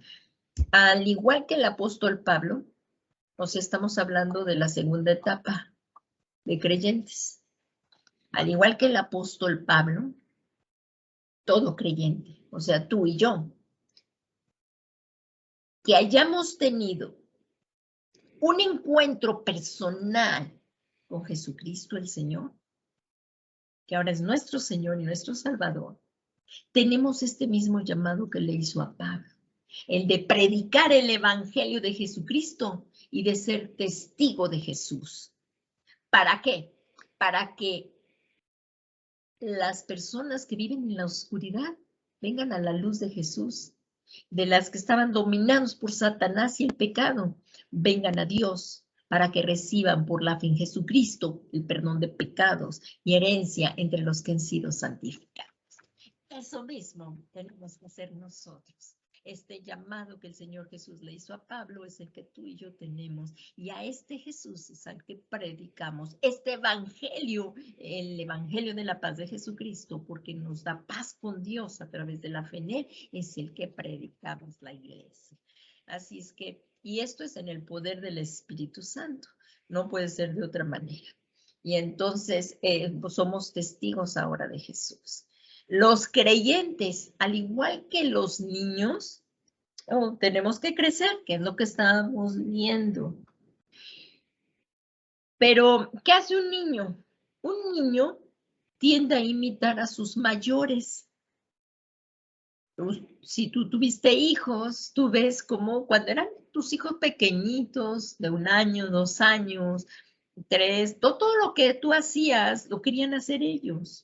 Al igual que el apóstol Pablo, nos estamos hablando de la segunda etapa de creyentes. Al igual que el apóstol Pablo, todo creyente, o sea, tú y yo, que hayamos tenido un encuentro personal con Jesucristo el Señor, que ahora es nuestro Señor y nuestro Salvador, tenemos este mismo llamado que le hizo a Pablo, el de predicar el Evangelio de Jesucristo y de ser testigo de Jesús. ¿Para qué? Para que las personas que viven en la oscuridad vengan a la luz de Jesús, de las que estaban dominados por Satanás y el pecado, vengan a Dios para que reciban por la fe en Jesucristo el perdón de pecados y herencia entre los que han sido santificados. Eso mismo tenemos que hacer nosotros. Este llamado que el Señor Jesús le hizo a Pablo es el que tú y yo tenemos. Y a este Jesús es al que predicamos. Este evangelio, el evangelio de la paz de Jesucristo, porque nos da paz con Dios a través de la fe en Él, es el que predicamos la iglesia. Así es que, y esto es en el poder del Espíritu Santo. No puede ser de otra manera. Y entonces somos testigos ahora de Jesús. Los creyentes, al igual que los niños, tenemos que crecer, que es lo que estábamos viendo. Pero, ¿qué hace un niño? Un niño tiende a imitar a sus mayores. Si tú tuviste hijos, tú ves como cuando eran tus hijos pequeñitos, de 1 año, 2 años, 3, todo lo que tú hacías, lo querían hacer ellos.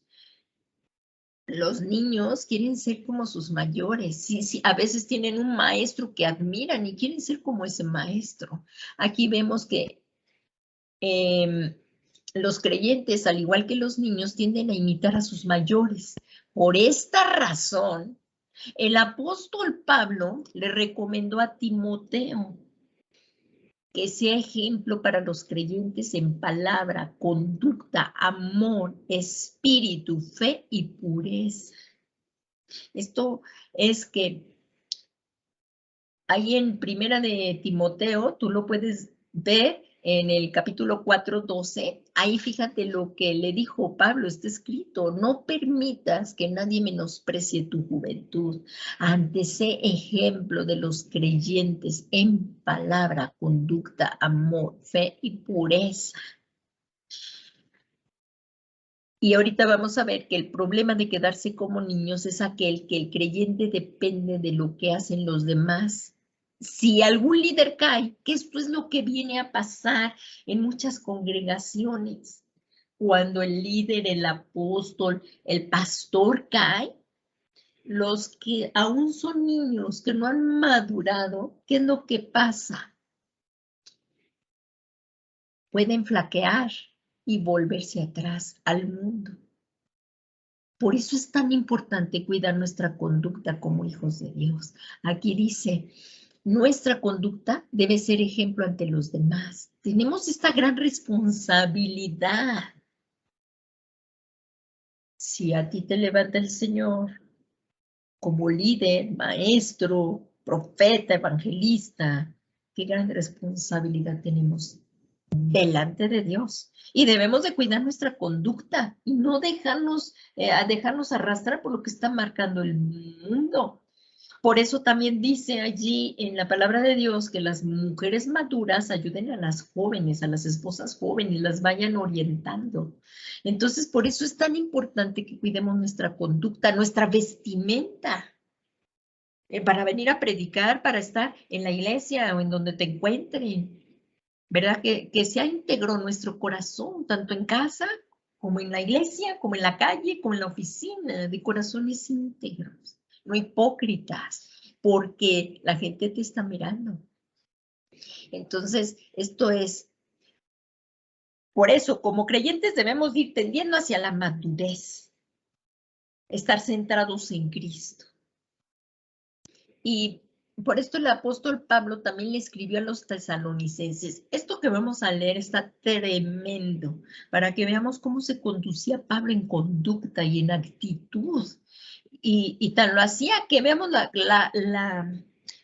Los niños quieren ser como sus mayores. Sí, a veces tienen un maestro que admiran y quieren ser como ese maestro. Aquí vemos que los creyentes, al igual que los niños, tienden a imitar a sus mayores. Por esta razón, el apóstol Pablo le recomendó a Timoteo que sea ejemplo para los creyentes en palabra, conducta, amor, espíritu, fe y pureza. Esto es que ahí en Primera de Timoteo, tú lo puedes ver en el capítulo 4:12, ahí fíjate lo que le dijo Pablo, está escrito: no permitas que nadie menosprecie tu juventud, antes sé ejemplo de los creyentes en palabra, conducta, amor, fe y pureza. Y ahorita vamos a ver que el problema de quedarse como niños es aquel que el creyente depende de lo que hacen los demás. Si algún líder cae, que esto es lo que viene a pasar en muchas congregaciones, cuando el líder, el apóstol, el pastor cae, los que aún son niños, que no han madurado, ¿qué es lo que pasa? Pueden flaquear y volverse atrás al mundo. Por eso es tan importante cuidar nuestra conducta como hijos de Dios. Aquí dice, nuestra conducta debe ser ejemplo ante los demás. Tenemos esta gran responsabilidad. Si a ti te levanta el Señor como líder, maestro, profeta, evangelista, qué gran responsabilidad tenemos delante de Dios. Y debemos de cuidar nuestra conducta y no dejarnos arrastrar por lo que está marcando el mundo. Por eso también dice allí en la palabra de Dios que las mujeres maduras ayuden a las jóvenes, a las esposas jóvenes, las vayan orientando. Entonces, por eso es tan importante que cuidemos nuestra conducta, nuestra vestimenta, para venir a predicar, para estar en la iglesia o en donde te encuentren. ¿Verdad? Que sea íntegro nuestro corazón, tanto en casa como en la iglesia, como en la calle, como en la oficina, de corazones íntegros, no hipócritas, porque la gente te está mirando. Entonces, esto es, por eso, como creyentes debemos ir tendiendo hacia la madurez, estar centrados en Cristo. Y por esto el apóstol Pablo también le escribió a los tesalonicenses. Esto que vamos a leer está tremendo, para que veamos cómo se conducía Pablo en conducta y en actitud. Y tan lo hacía que veamos la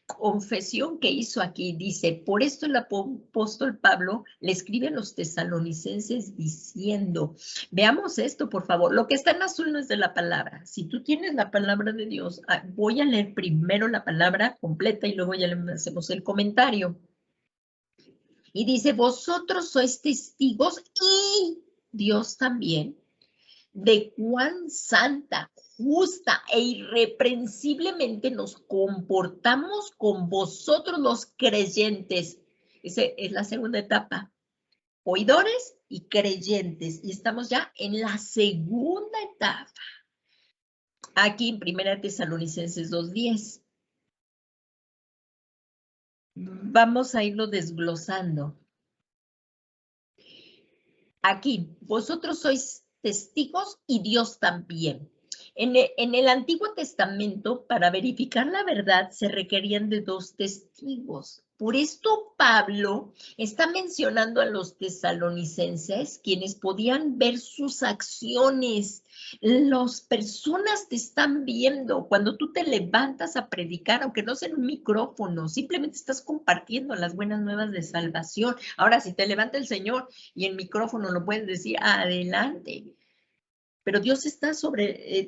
confesión que hizo aquí. Dice, por esto el apóstol Pablo le escribe a los tesalonicenses diciendo, veamos esto, por favor. Lo que está en azul no es de la palabra. Si tú tienes la palabra de Dios, voy a leer primero la palabra completa y luego ya le hacemos el comentario. Y dice, vosotros sois testigos y Dios también de cuán santa, justa e irreprensiblemente nos comportamos con vosotros los creyentes. Esa es la segunda etapa. Oidores y creyentes. Y estamos ya en la segunda etapa. Aquí en 1 Tesalonicenses 2:10. Vamos a irlo desglosando. Aquí, vosotros sois testigos y Dios también. En el Antiguo Testamento, para verificar la verdad, se requerían de 2 testigos. Por esto Pablo está mencionando a los tesalonicenses, quienes podían ver sus acciones. Las personas te están viendo cuando tú te levantas a predicar, aunque no sea en un micrófono, simplemente estás compartiendo las buenas nuevas de salvación. Ahora, si te levanta el Señor y el micrófono lo puedes decir, adelante. Pero Dios está sobre,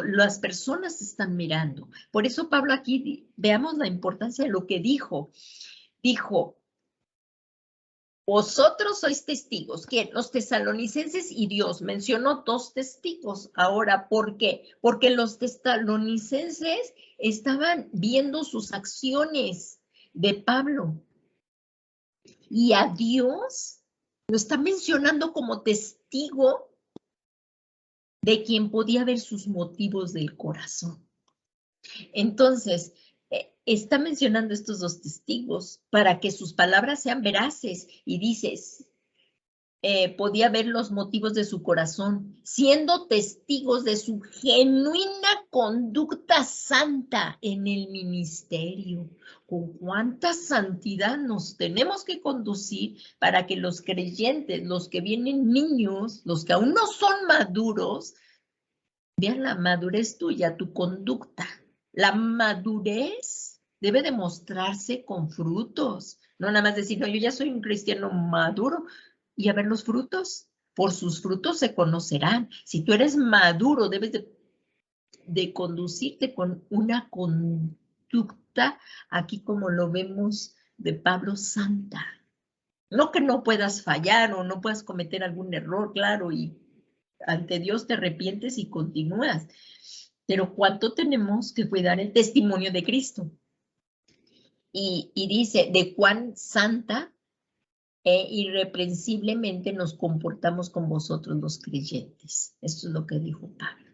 las personas están mirando. Por eso Pablo aquí, veamos la importancia de lo que dijo. Dijo, vosotros sois testigos. ¿Quién? Los tesalonicenses y Dios. Mencionó 2 testigos. Ahora, ¿por qué? Porque los tesalonicenses estaban viendo sus acciones de Pablo. Y a Dios lo está mencionando como testigo de quien podía ver sus motivos del corazón. Entonces, está mencionando estos 2 testigos para que sus palabras sean veraces. Y dices, podía ver los motivos de su corazón, siendo testigos de su genuina conducta santa en el ministerio. Con cuánta santidad nos tenemos que conducir para que los creyentes, los que vienen niños, los que aún no son maduros, vean la madurez tuya, tu conducta. La madurez debe demostrarse con frutos, no nada más decir, no, yo ya soy un cristiano maduro. Y a ver los frutos, por sus frutos se conocerán. Si tú eres maduro, debes de conducirte con una conducta, aquí como lo vemos de Pablo, santa. No que no puedas fallar o no puedas cometer algún error, claro, y ante Dios te arrepientes y continúas. Pero ¿cuánto tenemos que cuidar el testimonio de Cristo? Y dice, de cuán santa e irreprensiblemente nos comportamos con vosotros los creyentes. Esto es lo que dijo Pablo.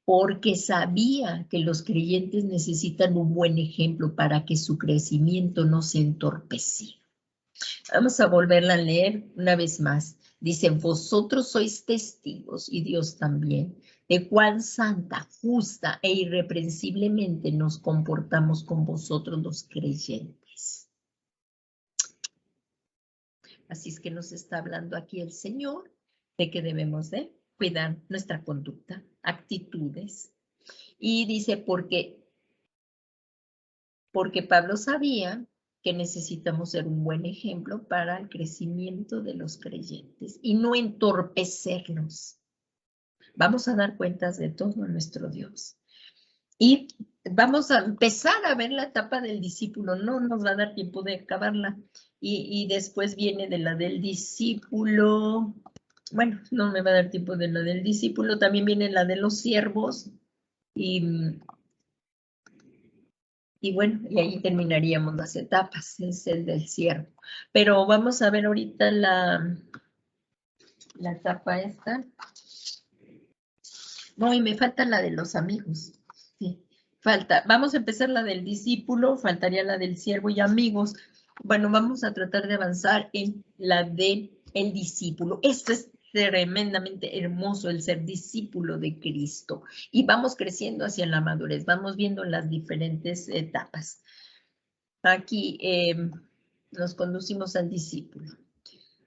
porque sabía que los creyentes necesitan un buen ejemplo para que su crecimiento no se entorpeciera. Vamos a volverla a leer una vez más. Dice, vosotros sois testigos, y Dios también, de cuán santa, justa e irreprensiblemente nos comportamos con vosotros los creyentes. Así es que nos está hablando aquí el Señor de que debemos de cuidar nuestra conducta, actitudes. Y dice, porque Pablo sabía que necesitamos ser un buen ejemplo para el crecimiento de los creyentes y no entorpecerlos. Vamos a dar cuentas de todo a nuestro Dios. Y vamos a empezar a ver la etapa del discípulo. No nos va a dar tiempo de acabarla. Y después viene de la del discípulo. Bueno, no me va a dar tiempo de la del discípulo. También viene la de los siervos. Y bueno, y ahí terminaríamos las etapas, es el del siervo. Pero vamos a ver ahorita la etapa esta. No, y me falta la de los amigos. Sí, falta. Vamos a empezar la del discípulo, faltaría la del siervo y amigos. Bueno, vamos a tratar de avanzar en la del discípulo. Esto es tremendamente hermoso, el ser discípulo de Cristo. Y vamos creciendo hacia la madurez, vamos viendo las diferentes etapas. Aquí nos conducimos al discípulo.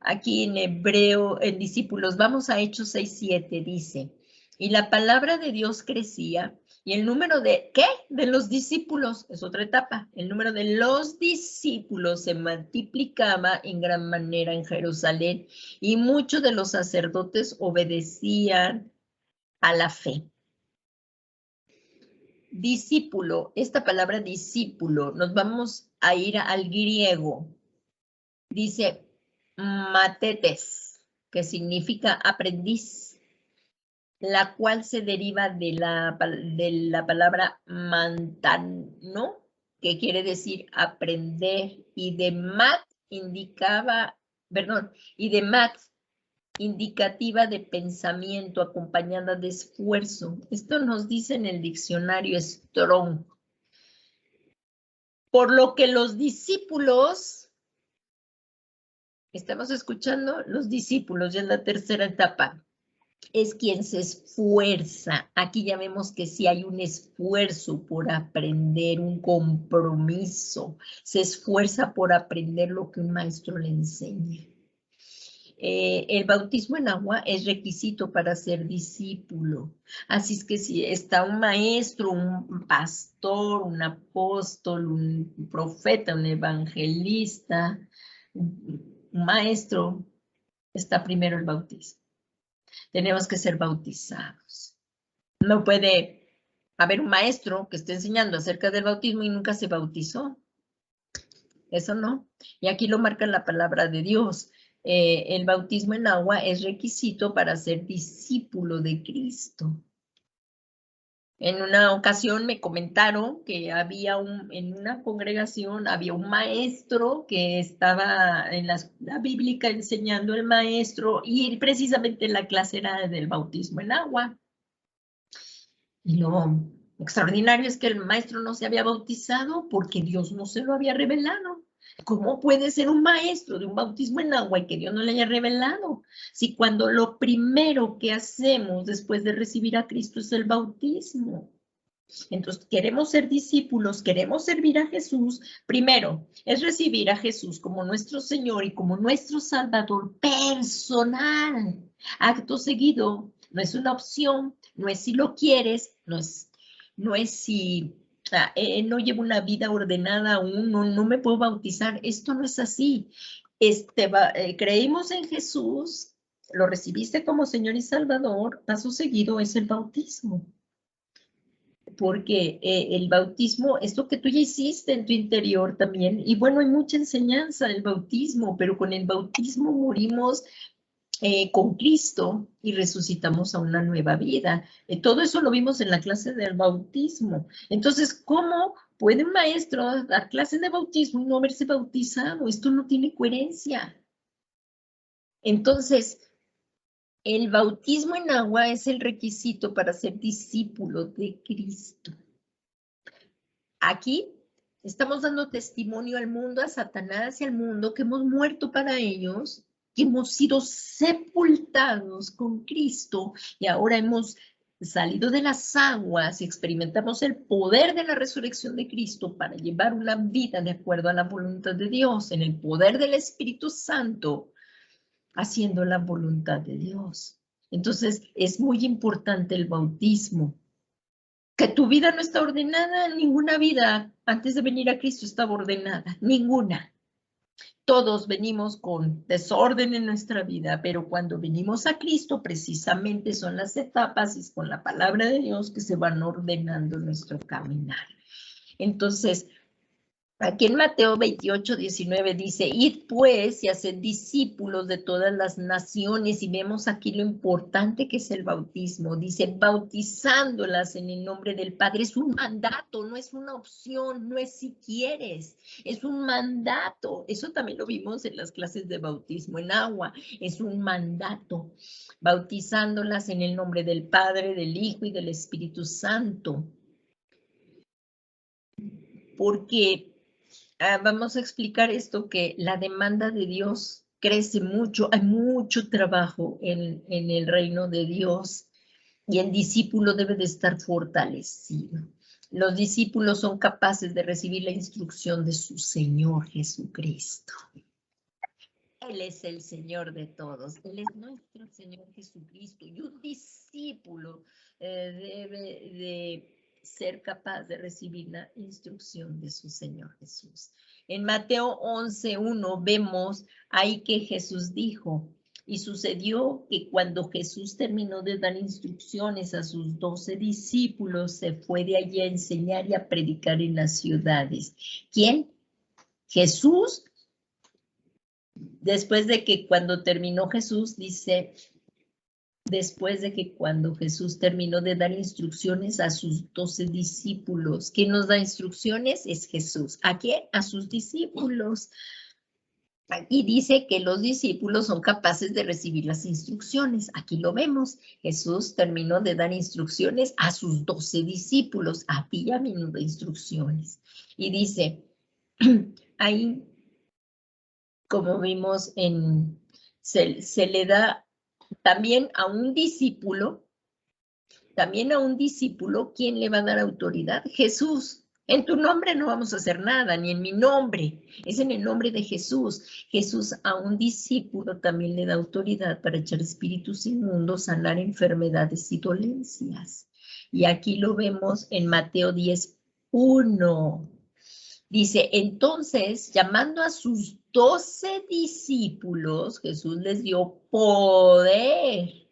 Aquí en hebreo, en discípulos, vamos a Hechos 6:7, dice, y la palabra de Dios crecía, y el número de, ¿qué? De los discípulos, es otra etapa, el número de los discípulos se multiplicaba en gran manera en Jerusalén, y muchos de los sacerdotes obedecían a la fe. Discípulo, esta palabra discípulo, nos vamos a ir al griego. Dice matetes, que significa aprendiz, la cual se deriva de la palabra mantano, que quiere decir aprender, y de mat indicativa de pensamiento acompañada de esfuerzo. Esto nos dice en el diccionario Strong. Por lo que los discípulos, estamos escuchando, los discípulos, ya es la tercera etapa, es quien se esfuerza. Aquí ya vemos que sí hay un esfuerzo por aprender, un compromiso. Se esfuerza por aprender lo que un maestro le enseña. El bautismo en agua es requisito para ser discípulo. Así es que si está un maestro, un pastor, un apóstol, un profeta, un evangelista, un maestro, está primero el bautismo. Tenemos que ser bautizados. No puede haber un maestro que esté enseñando acerca del bautismo y nunca se bautizó. Eso no. Y aquí lo marca la palabra de Dios. El bautismo en agua es requisito para ser discípulo de Cristo. En una ocasión me comentaron que en una congregación había un maestro que estaba en la bíblica enseñando el maestro y precisamente la clase era del bautismo en agua. Y lo extraordinario es que el maestro no se había bautizado porque Dios no se lo había revelado. ¿Cómo puede ser un maestro de un bautismo en agua y que Dios no le haya revelado? Si cuando lo primero que hacemos después de recibir a Cristo es el bautismo. Entonces, queremos ser discípulos, queremos servir a Jesús. Primero, es recibir a Jesús como nuestro Señor y como nuestro Salvador personal. Acto seguido, no es una opción, no es si lo quieres, no es si no llevo una vida ordenada aún, no me puedo bautizar. Esto no es así. Creímos en Jesús, lo recibiste como Señor y Salvador, paso seguido es el bautismo. Porque el bautismo es lo que tú ya hiciste en tu interior también. Y bueno, hay mucha enseñanza del bautismo, pero con el bautismo morimos con Cristo y resucitamos a una nueva vida. Todo eso lo vimos en la clase del bautismo. Entonces, ¿cómo puede un maestro dar clases de bautismo y no haberse bautizado? Esto no tiene coherencia. Entonces, el bautismo en agua es el requisito para ser discípulo de Cristo. Aquí estamos dando testimonio al mundo, a Satanás y al mundo, que hemos muerto para ellos, que hemos sido sepultados con Cristo y ahora hemos salido de las aguas y experimentamos el poder de la resurrección de Cristo para llevar una vida de acuerdo a la voluntad de Dios, en el poder del Espíritu Santo, haciendo la voluntad de Dios. Entonces, es muy importante el bautismo. Que tu vida no está ordenada, ninguna vida antes de venir a Cristo estaba ordenada, ninguna. Todos venimos con desorden en nuestra vida, pero cuando venimos a Cristo, precisamente son las etapas y es con la palabra de Dios que se van ordenando nuestro caminar. Entonces, aquí en Mateo 28, 19 dice, id pues y haced discípulos de todas las naciones, y vemos aquí lo importante que es el bautismo. Dice, bautizándolas en el nombre del Padre. Es un mandato, no es una opción, no es si quieres, es un mandato. Eso también lo vimos en las clases de bautismo en agua, es un mandato. Bautizándolas en el nombre del Padre, del Hijo y del Espíritu Santo. Porque vamos a explicar esto, que la demanda de Dios crece mucho, hay mucho trabajo en el reino de Dios y el discípulo debe de estar fortalecido. Los discípulos son capaces de recibir la instrucción de su Señor Jesucristo. Él es el Señor de todos, Él es nuestro Señor Jesucristo y un discípulo debe de ser capaz de recibir la instrucción de su Señor Jesús. En Mateo 11:1 vemos ahí que Jesús dijo, y sucedió que cuando Jesús terminó de dar instrucciones a sus 12 discípulos, se fue de allí a enseñar y a predicar en las ciudades. ¿Quién? Jesús. Después de que cuando terminó Jesús, dice, después de que cuando Jesús terminó de dar instrucciones a sus 12 discípulos. ¿Quién nos da instrucciones? Es Jesús. ¿A quién? A sus discípulos. Y dice que los discípulos son capaces de recibir las instrucciones. Aquí lo vemos. Jesús terminó de dar instrucciones a sus 12 discípulos. A ti y a mí nos da instrucciones. Y dice, ahí, como vimos, se le da también a un discípulo, ¿quién le va a dar autoridad? Jesús. En tu nombre no vamos a hacer nada, ni en mi nombre, es en el nombre de Jesús. Jesús a un discípulo también le da autoridad para echar espíritus inmundos, sanar enfermedades y dolencias. Y aquí lo vemos en Mateo 10:1. Dice, entonces, llamando a sus 12 discípulos, Jesús les dio poder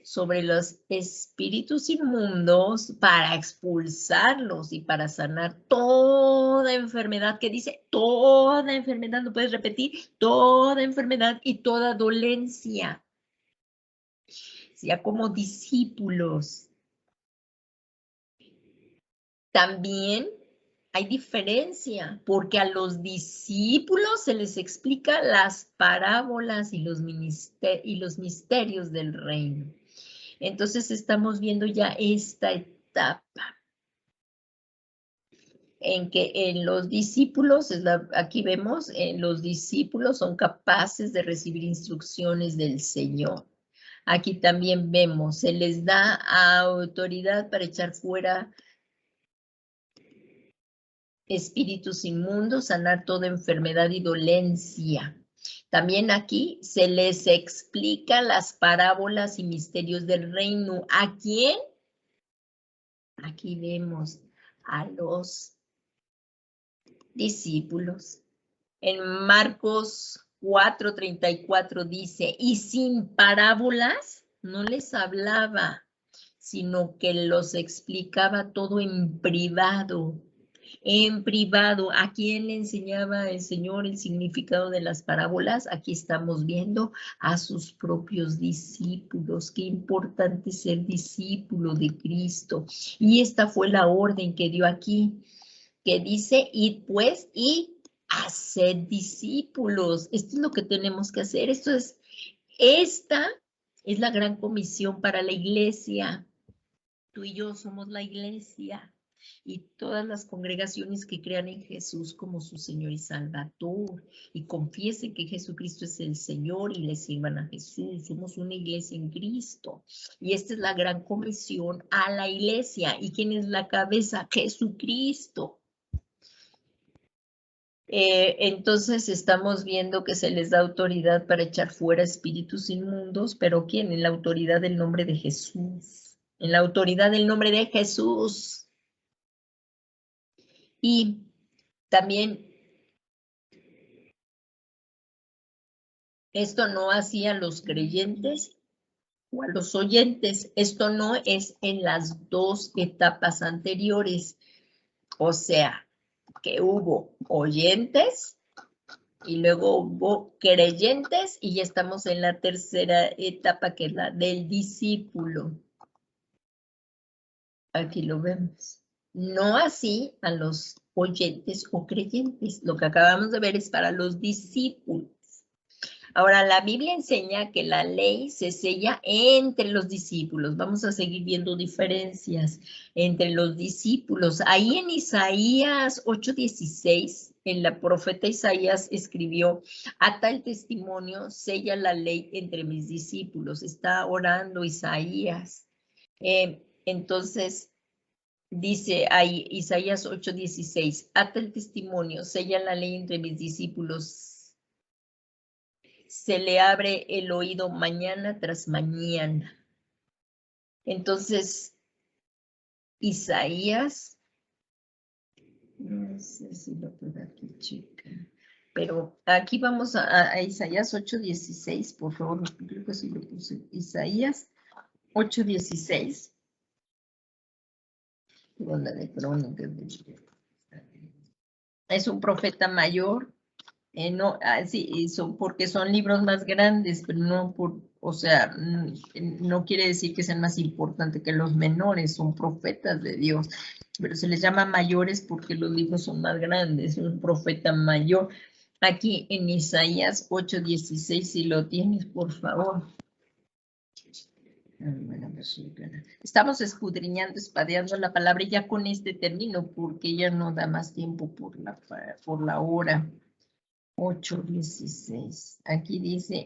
sobre los espíritus inmundos para expulsarlos y para sanar toda enfermedad. ¿Qué dice? Toda enfermedad, ¿lo puedes repetir? Toda enfermedad y toda dolencia. Ya como discípulos. También hay diferencia, porque a los discípulos se les explica las parábolas y los misterios del reino. Entonces estamos viendo ya esta etapa en que en los discípulos, aquí vemos, los discípulos son capaces de recibir instrucciones del Señor. Aquí también vemos, se les da autoridad para echar fuera espíritus inmundos, sanar toda enfermedad y dolencia. También aquí se les explica las parábolas y misterios del reino. ¿A quién? Aquí vemos a los discípulos. En Marcos 4:34 dice, y sin parábolas no les hablaba, sino que los explicaba todo en privado. En privado, ¿a quién le enseñaba el Señor el significado de las parábolas? Aquí estamos viendo a sus propios discípulos. Qué importante ser discípulo de Cristo. Y esta fue la orden que dio aquí, que dice, id pues y haced discípulos. Esto es lo que tenemos que hacer. Esta Es la gran comisión para la iglesia. Tú y yo somos la iglesia. Y todas las congregaciones que crean en Jesús como su Señor y Salvador y confiesen que Jesucristo es el Señor y le sirvan a Jesús. Somos una iglesia en Cristo. Y esta es la gran comisión a la iglesia. ¿Y quién es la cabeza? Jesucristo. Entonces estamos viendo que se les da autoridad para echar fuera espíritus inmundos, pero ¿quién? En la autoridad del nombre de Jesús. En la autoridad del nombre de Jesús. Y también esto no hacía a los creyentes o a los oyentes. Esto no es en las dos etapas anteriores. O sea, que hubo oyentes y luego hubo creyentes y ya estamos en la tercera etapa, que es la del discípulo. Aquí lo vemos. No así a los oyentes o creyentes. Lo que acabamos de ver es para los discípulos. Ahora, la Biblia enseña que la ley se sella entre los discípulos. Vamos a seguir viendo diferencias entre los discípulos. Ahí en Isaías 8:16, el profeta Isaías escribió: ata el testimonio, sella la ley entre mis discípulos. Está orando Isaías. Entonces, dice ahí Isaías 8:16, ata el testimonio, sella la ley entre mis discípulos. Se le abre el oído mañana tras mañana. Entonces, Isaías, no sé si lo puedo aquí checar, pero aquí vamos a Isaías 8:16, por favor, creo que sí lo puse. Isaías 8:16. De Crónicas. Es un profeta mayor. No, sí, porque son libros más grandes, pero no por, o sea, no quiere decir que sean más importantes que los menores, son profetas de Dios, pero se les llama mayores porque los libros son más grandes, es un profeta mayor. Aquí en Isaías 8:16, si lo tienes, por favor. Estamos escudriñando, espadeando la palabra, y ya con este término, porque ya no da más tiempo por la hora. 8:16. Aquí dice,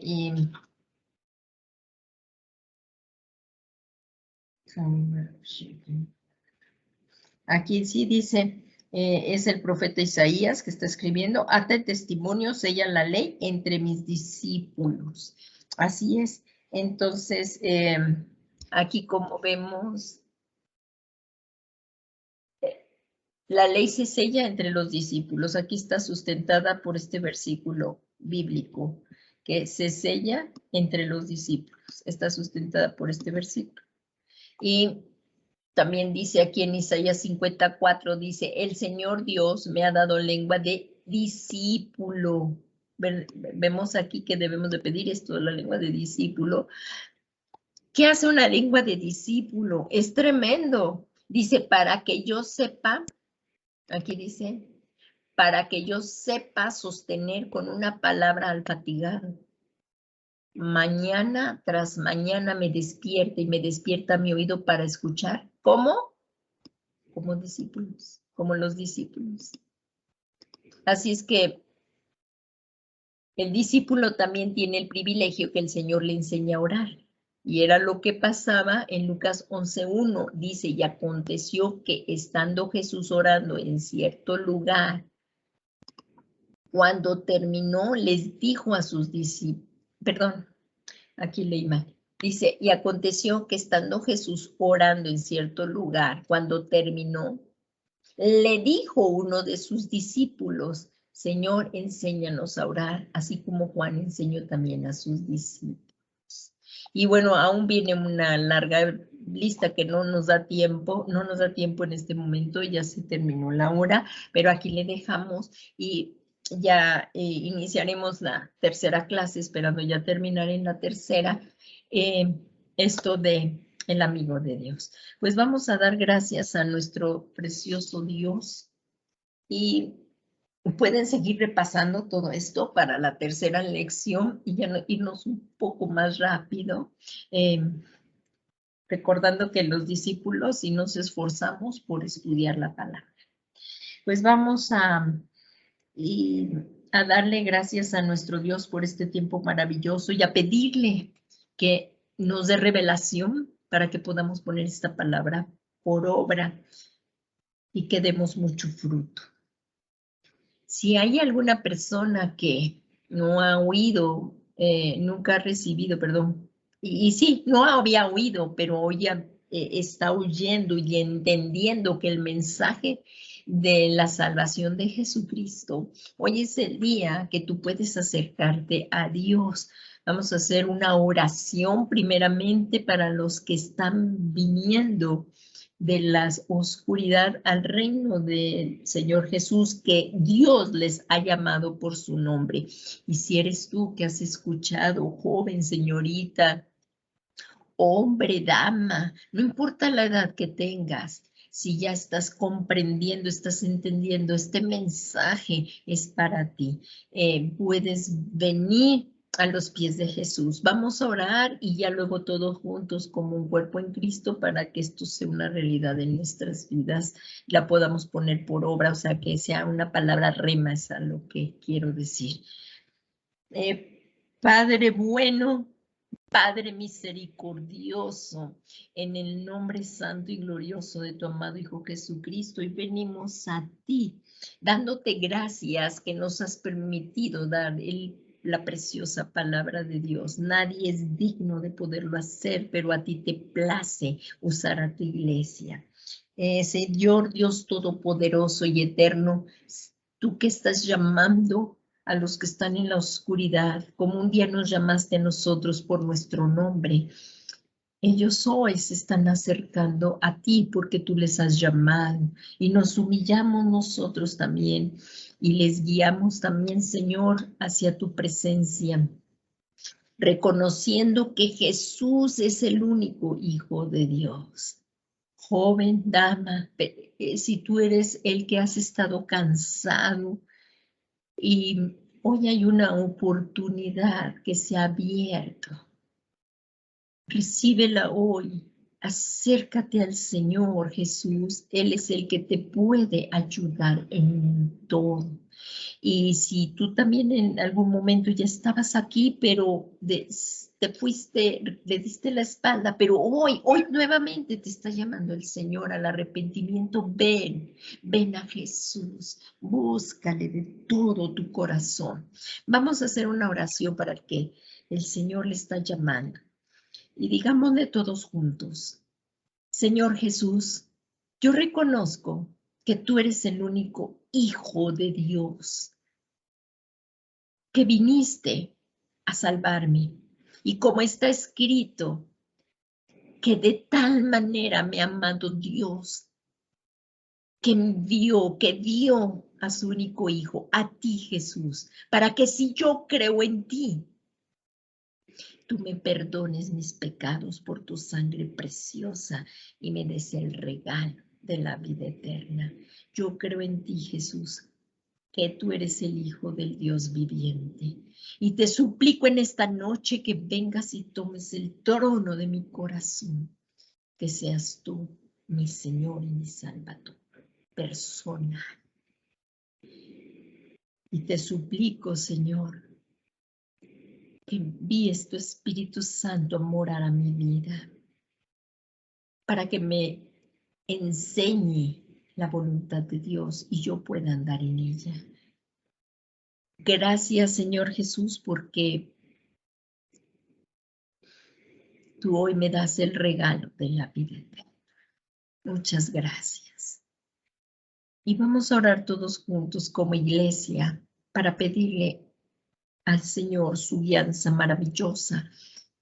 aquí sí dice, es el profeta Isaías que está escribiendo: ata el testimonio, sella la ley entre mis discípulos. Así es. Entonces, aquí como vemos, la ley se sella entre los discípulos. Aquí está sustentada por este versículo bíblico, que se sella entre los discípulos. Está sustentada por este versículo. Y también dice aquí en Isaías 54, dice: el Señor Dios me ha dado lengua de discípulo. Vemos aquí que debemos de pedir esto, la lengua de discípulo. ¿Qué hace una lengua de discípulo? Es tremendo. Dice, para que yo sepa, aquí dice, para que yo sepa sostener con una palabra al fatigado. Mañana tras mañana me despierta y me despierta mi oído para escuchar. ¿Cómo? Como discípulos, como los discípulos. Así es que el discípulo también tiene el privilegio que el Señor le enseña a orar. Y era lo que pasaba en Lucas 11:1. Dice, y aconteció que estando Jesús orando en cierto lugar, cuando terminó, les dijo a sus discípulos, perdón, aquí leí mal. Dice, y aconteció que estando Jesús orando en cierto lugar, cuando terminó, le dijo uno de sus discípulos: Señor, enséñanos a orar, así como Juan enseñó también a sus discípulos. Y bueno, aún viene una larga lista que no nos da tiempo en este momento, ya se terminó la hora, pero aquí le dejamos y ya iniciaremos la tercera clase, esperando ya terminar en la tercera, esto de el amigo de Dios. Pues vamos a dar gracias a nuestro precioso Dios y Pueden seguir repasando todo esto para la tercera lección y ya irnos un poco más rápido, recordando que los discípulos, si nos esforzamos por estudiar la palabra, pues vamos a darle gracias a nuestro Dios por este tiempo maravilloso y a pedirle que nos dé revelación para que podamos poner esta palabra por obra y que demos mucho fruto. Si hay alguna persona que no ha oído, nunca ha recibido, perdón, y sí, no había oído, pero hoy ya está oyendo y entendiendo que el mensaje de la salvación de Jesucristo, hoy es el día que tú puedes acercarte a Dios. Vamos a hacer una oración primeramente para los que están viniendo de la oscuridad al reino del Señor Jesús, que Dios les ha llamado por su nombre. Y si eres tú que has escuchado, joven, señorita, hombre, dama, no importa la edad que tengas, si ya estás comprendiendo, estás entendiendo, este mensaje es para ti. Puedes venir a los pies de Jesús. Vamos a orar y ya luego todos juntos como un cuerpo en Cristo para que esto sea una realidad en nuestras vidas, la podamos poner por obra, o sea, que sea una palabra rema, es a lo que quiero decir. Padre bueno, Padre misericordioso, en el nombre santo y glorioso de tu amado Hijo Jesucristo, y venimos a ti, dándote gracias que nos has permitido dar la preciosa palabra de Dios. Nadie es digno de poderlo hacer, pero a ti te place usar a tu iglesia. Señor Dios Todopoderoso y Eterno, tú que estás llamando a los que están en la oscuridad, como un día nos llamaste a nosotros por nuestro nombre. Ellos hoy se están acercando a ti porque tú les has llamado y nos humillamos nosotros también y les guiamos también, Señor, hacia tu presencia, reconociendo que Jesús es el único Hijo de Dios. Joven, dama, si tú eres el que has estado cansado, y hoy hay una oportunidad que se ha abierto. Recíbela hoy. Acércate al Señor Jesús. Él es el que te puede ayudar en todo. Y si tú también en algún momento ya estabas aquí, pero te fuiste, le diste la espalda, pero hoy nuevamente te está llamando el Señor al arrepentimiento. Ven a Jesús, búscale de todo tu corazón. Vamos a hacer una oración para que el Señor le está llamando. Y digámosle todos juntos, Señor Jesús, yo reconozco que tú eres el único Hijo de Dios, que viniste a salvarme. Y como está escrito, que de tal manera me ha amado Dios, que dio a su único Hijo, a ti Jesús, para que si yo creo en ti, tú me perdones mis pecados por tu sangre preciosa y me des el regalo de la vida eterna. Yo creo en ti, Jesús, que tú eres el Hijo del Dios viviente. Y te suplico en esta noche que vengas y tomes el trono de mi corazón, que seas tú mi Señor y mi Salvador personal. Y te suplico, Señor, que envíes tu Espíritu Santo a morar a mi vida, para que me enseñe la voluntad de Dios y yo pueda andar en ella. Gracias, Señor Jesús, porque tú hoy me das el regalo de la vida eterna. Muchas gracias. Y vamos a orar todos juntos como iglesia para pedirle al Señor su guianza maravillosa,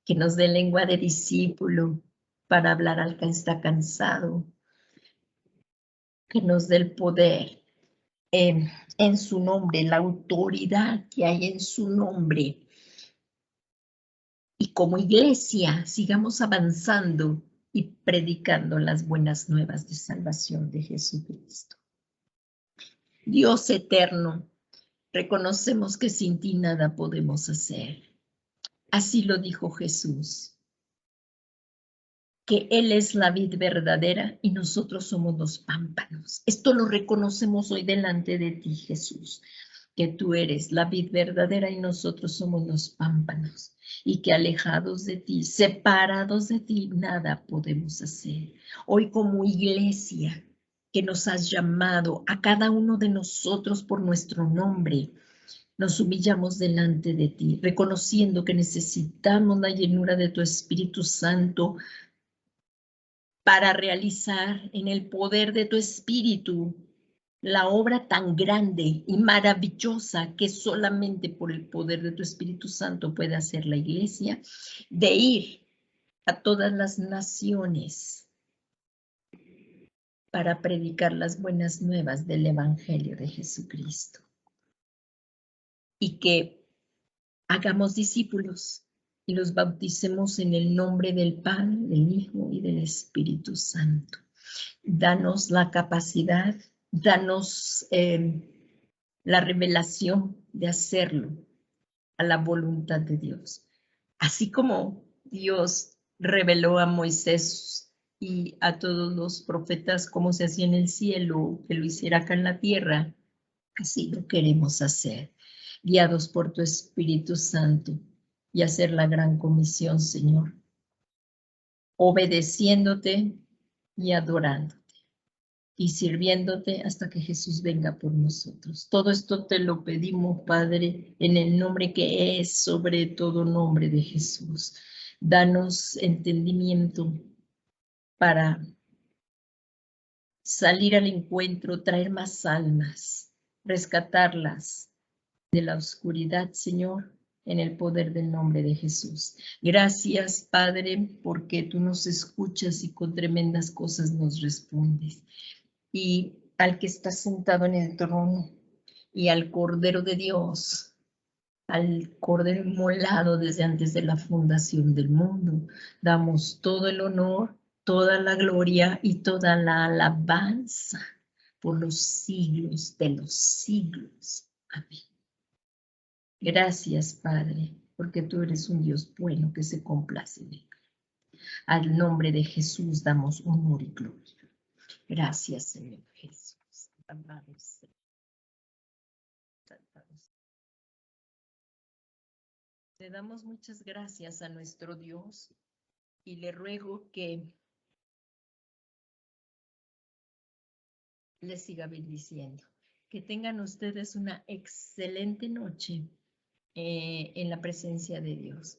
que nos dé lengua de discípulo para hablar al que está cansado, que nos dé el poder en su nombre, la autoridad que hay en su nombre. Y como iglesia sigamos avanzando y predicando las buenas nuevas de salvación de Jesucristo. Dios eterno, Reconocemos que sin ti nada podemos hacer. Así lo dijo Jesús, que Él es la vid verdadera y nosotros somos los pámpanos. Esto lo reconocemos hoy delante de ti, Jesús, que tú eres la vid verdadera y nosotros somos los pámpanos, y que alejados de ti, separados de ti, nada podemos hacer. Hoy como iglesia que nos has llamado a cada uno de nosotros por nuestro nombre, nos humillamos delante de ti, reconociendo que necesitamos la llenura de tu Espíritu Santo para realizar en el poder de tu Espíritu la obra tan grande y maravillosa que solamente por el poder de tu Espíritu Santo puede hacer la iglesia, de ir a todas las naciones para predicar las buenas nuevas del Evangelio de Jesucristo. Y que hagamos discípulos y los bauticemos en el nombre del Padre, del Hijo y del Espíritu Santo. Danos la capacidad, danos la revelación de hacerlo a la voluntad de Dios. Así como Dios reveló a Moisés y a todos los profetas cómo se hacía en el cielo, que lo hiciera acá en la tierra, así lo queremos hacer, guiados por tu Espíritu Santo, y hacer la gran comisión, Señor, obedeciéndote y adorándote y sirviéndote hasta que Jesús venga por nosotros. Todo esto te lo pedimos, Padre, en el nombre que es sobre todo nombre de Jesús. Danos entendimiento para salir al encuentro, traer más almas, rescatarlas de la oscuridad, Señor, en el poder del nombre de Jesús. Gracias, Padre, porque tú nos escuchas y con tremendas cosas nos respondes. Y al que está sentado en el trono y al Cordero de Dios, al Cordero inmolado desde antes de la fundación del mundo, damos todo el honor, toda la gloria y toda la alabanza por los siglos de los siglos. Amén. Gracias, Padre, porque tú eres un Dios bueno que se complace en él. Al nombre de Jesús damos honor y gloria. Gracias, Señor Jesús. Amados. Le damos muchas gracias a nuestro Dios y le ruego que les siga bendiciendo. Que tengan ustedes una excelente noche en la presencia de Dios.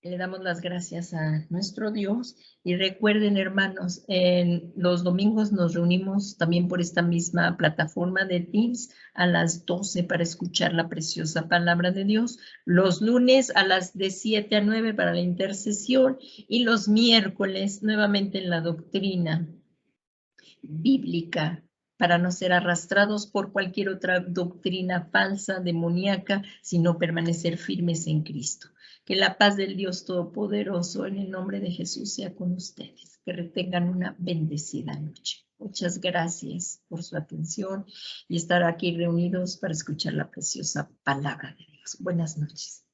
Le damos las gracias a nuestro Dios y recuerden, hermanos, en los domingos nos reunimos también por esta misma plataforma de Teams a las 12 para escuchar la preciosa palabra de Dios, los lunes a las de 7 a 9 para la intercesión y los miércoles nuevamente en la doctrina bíblica para no ser arrastrados por cualquier otra doctrina falsa, demoníaca, sino permanecer firmes en Cristo. Que la paz del Dios Todopoderoso en el nombre de Jesús sea con ustedes. Que retengan una bendecida noche. Muchas gracias por su atención y estar aquí reunidos para escuchar la preciosa palabra de Dios. Buenas noches.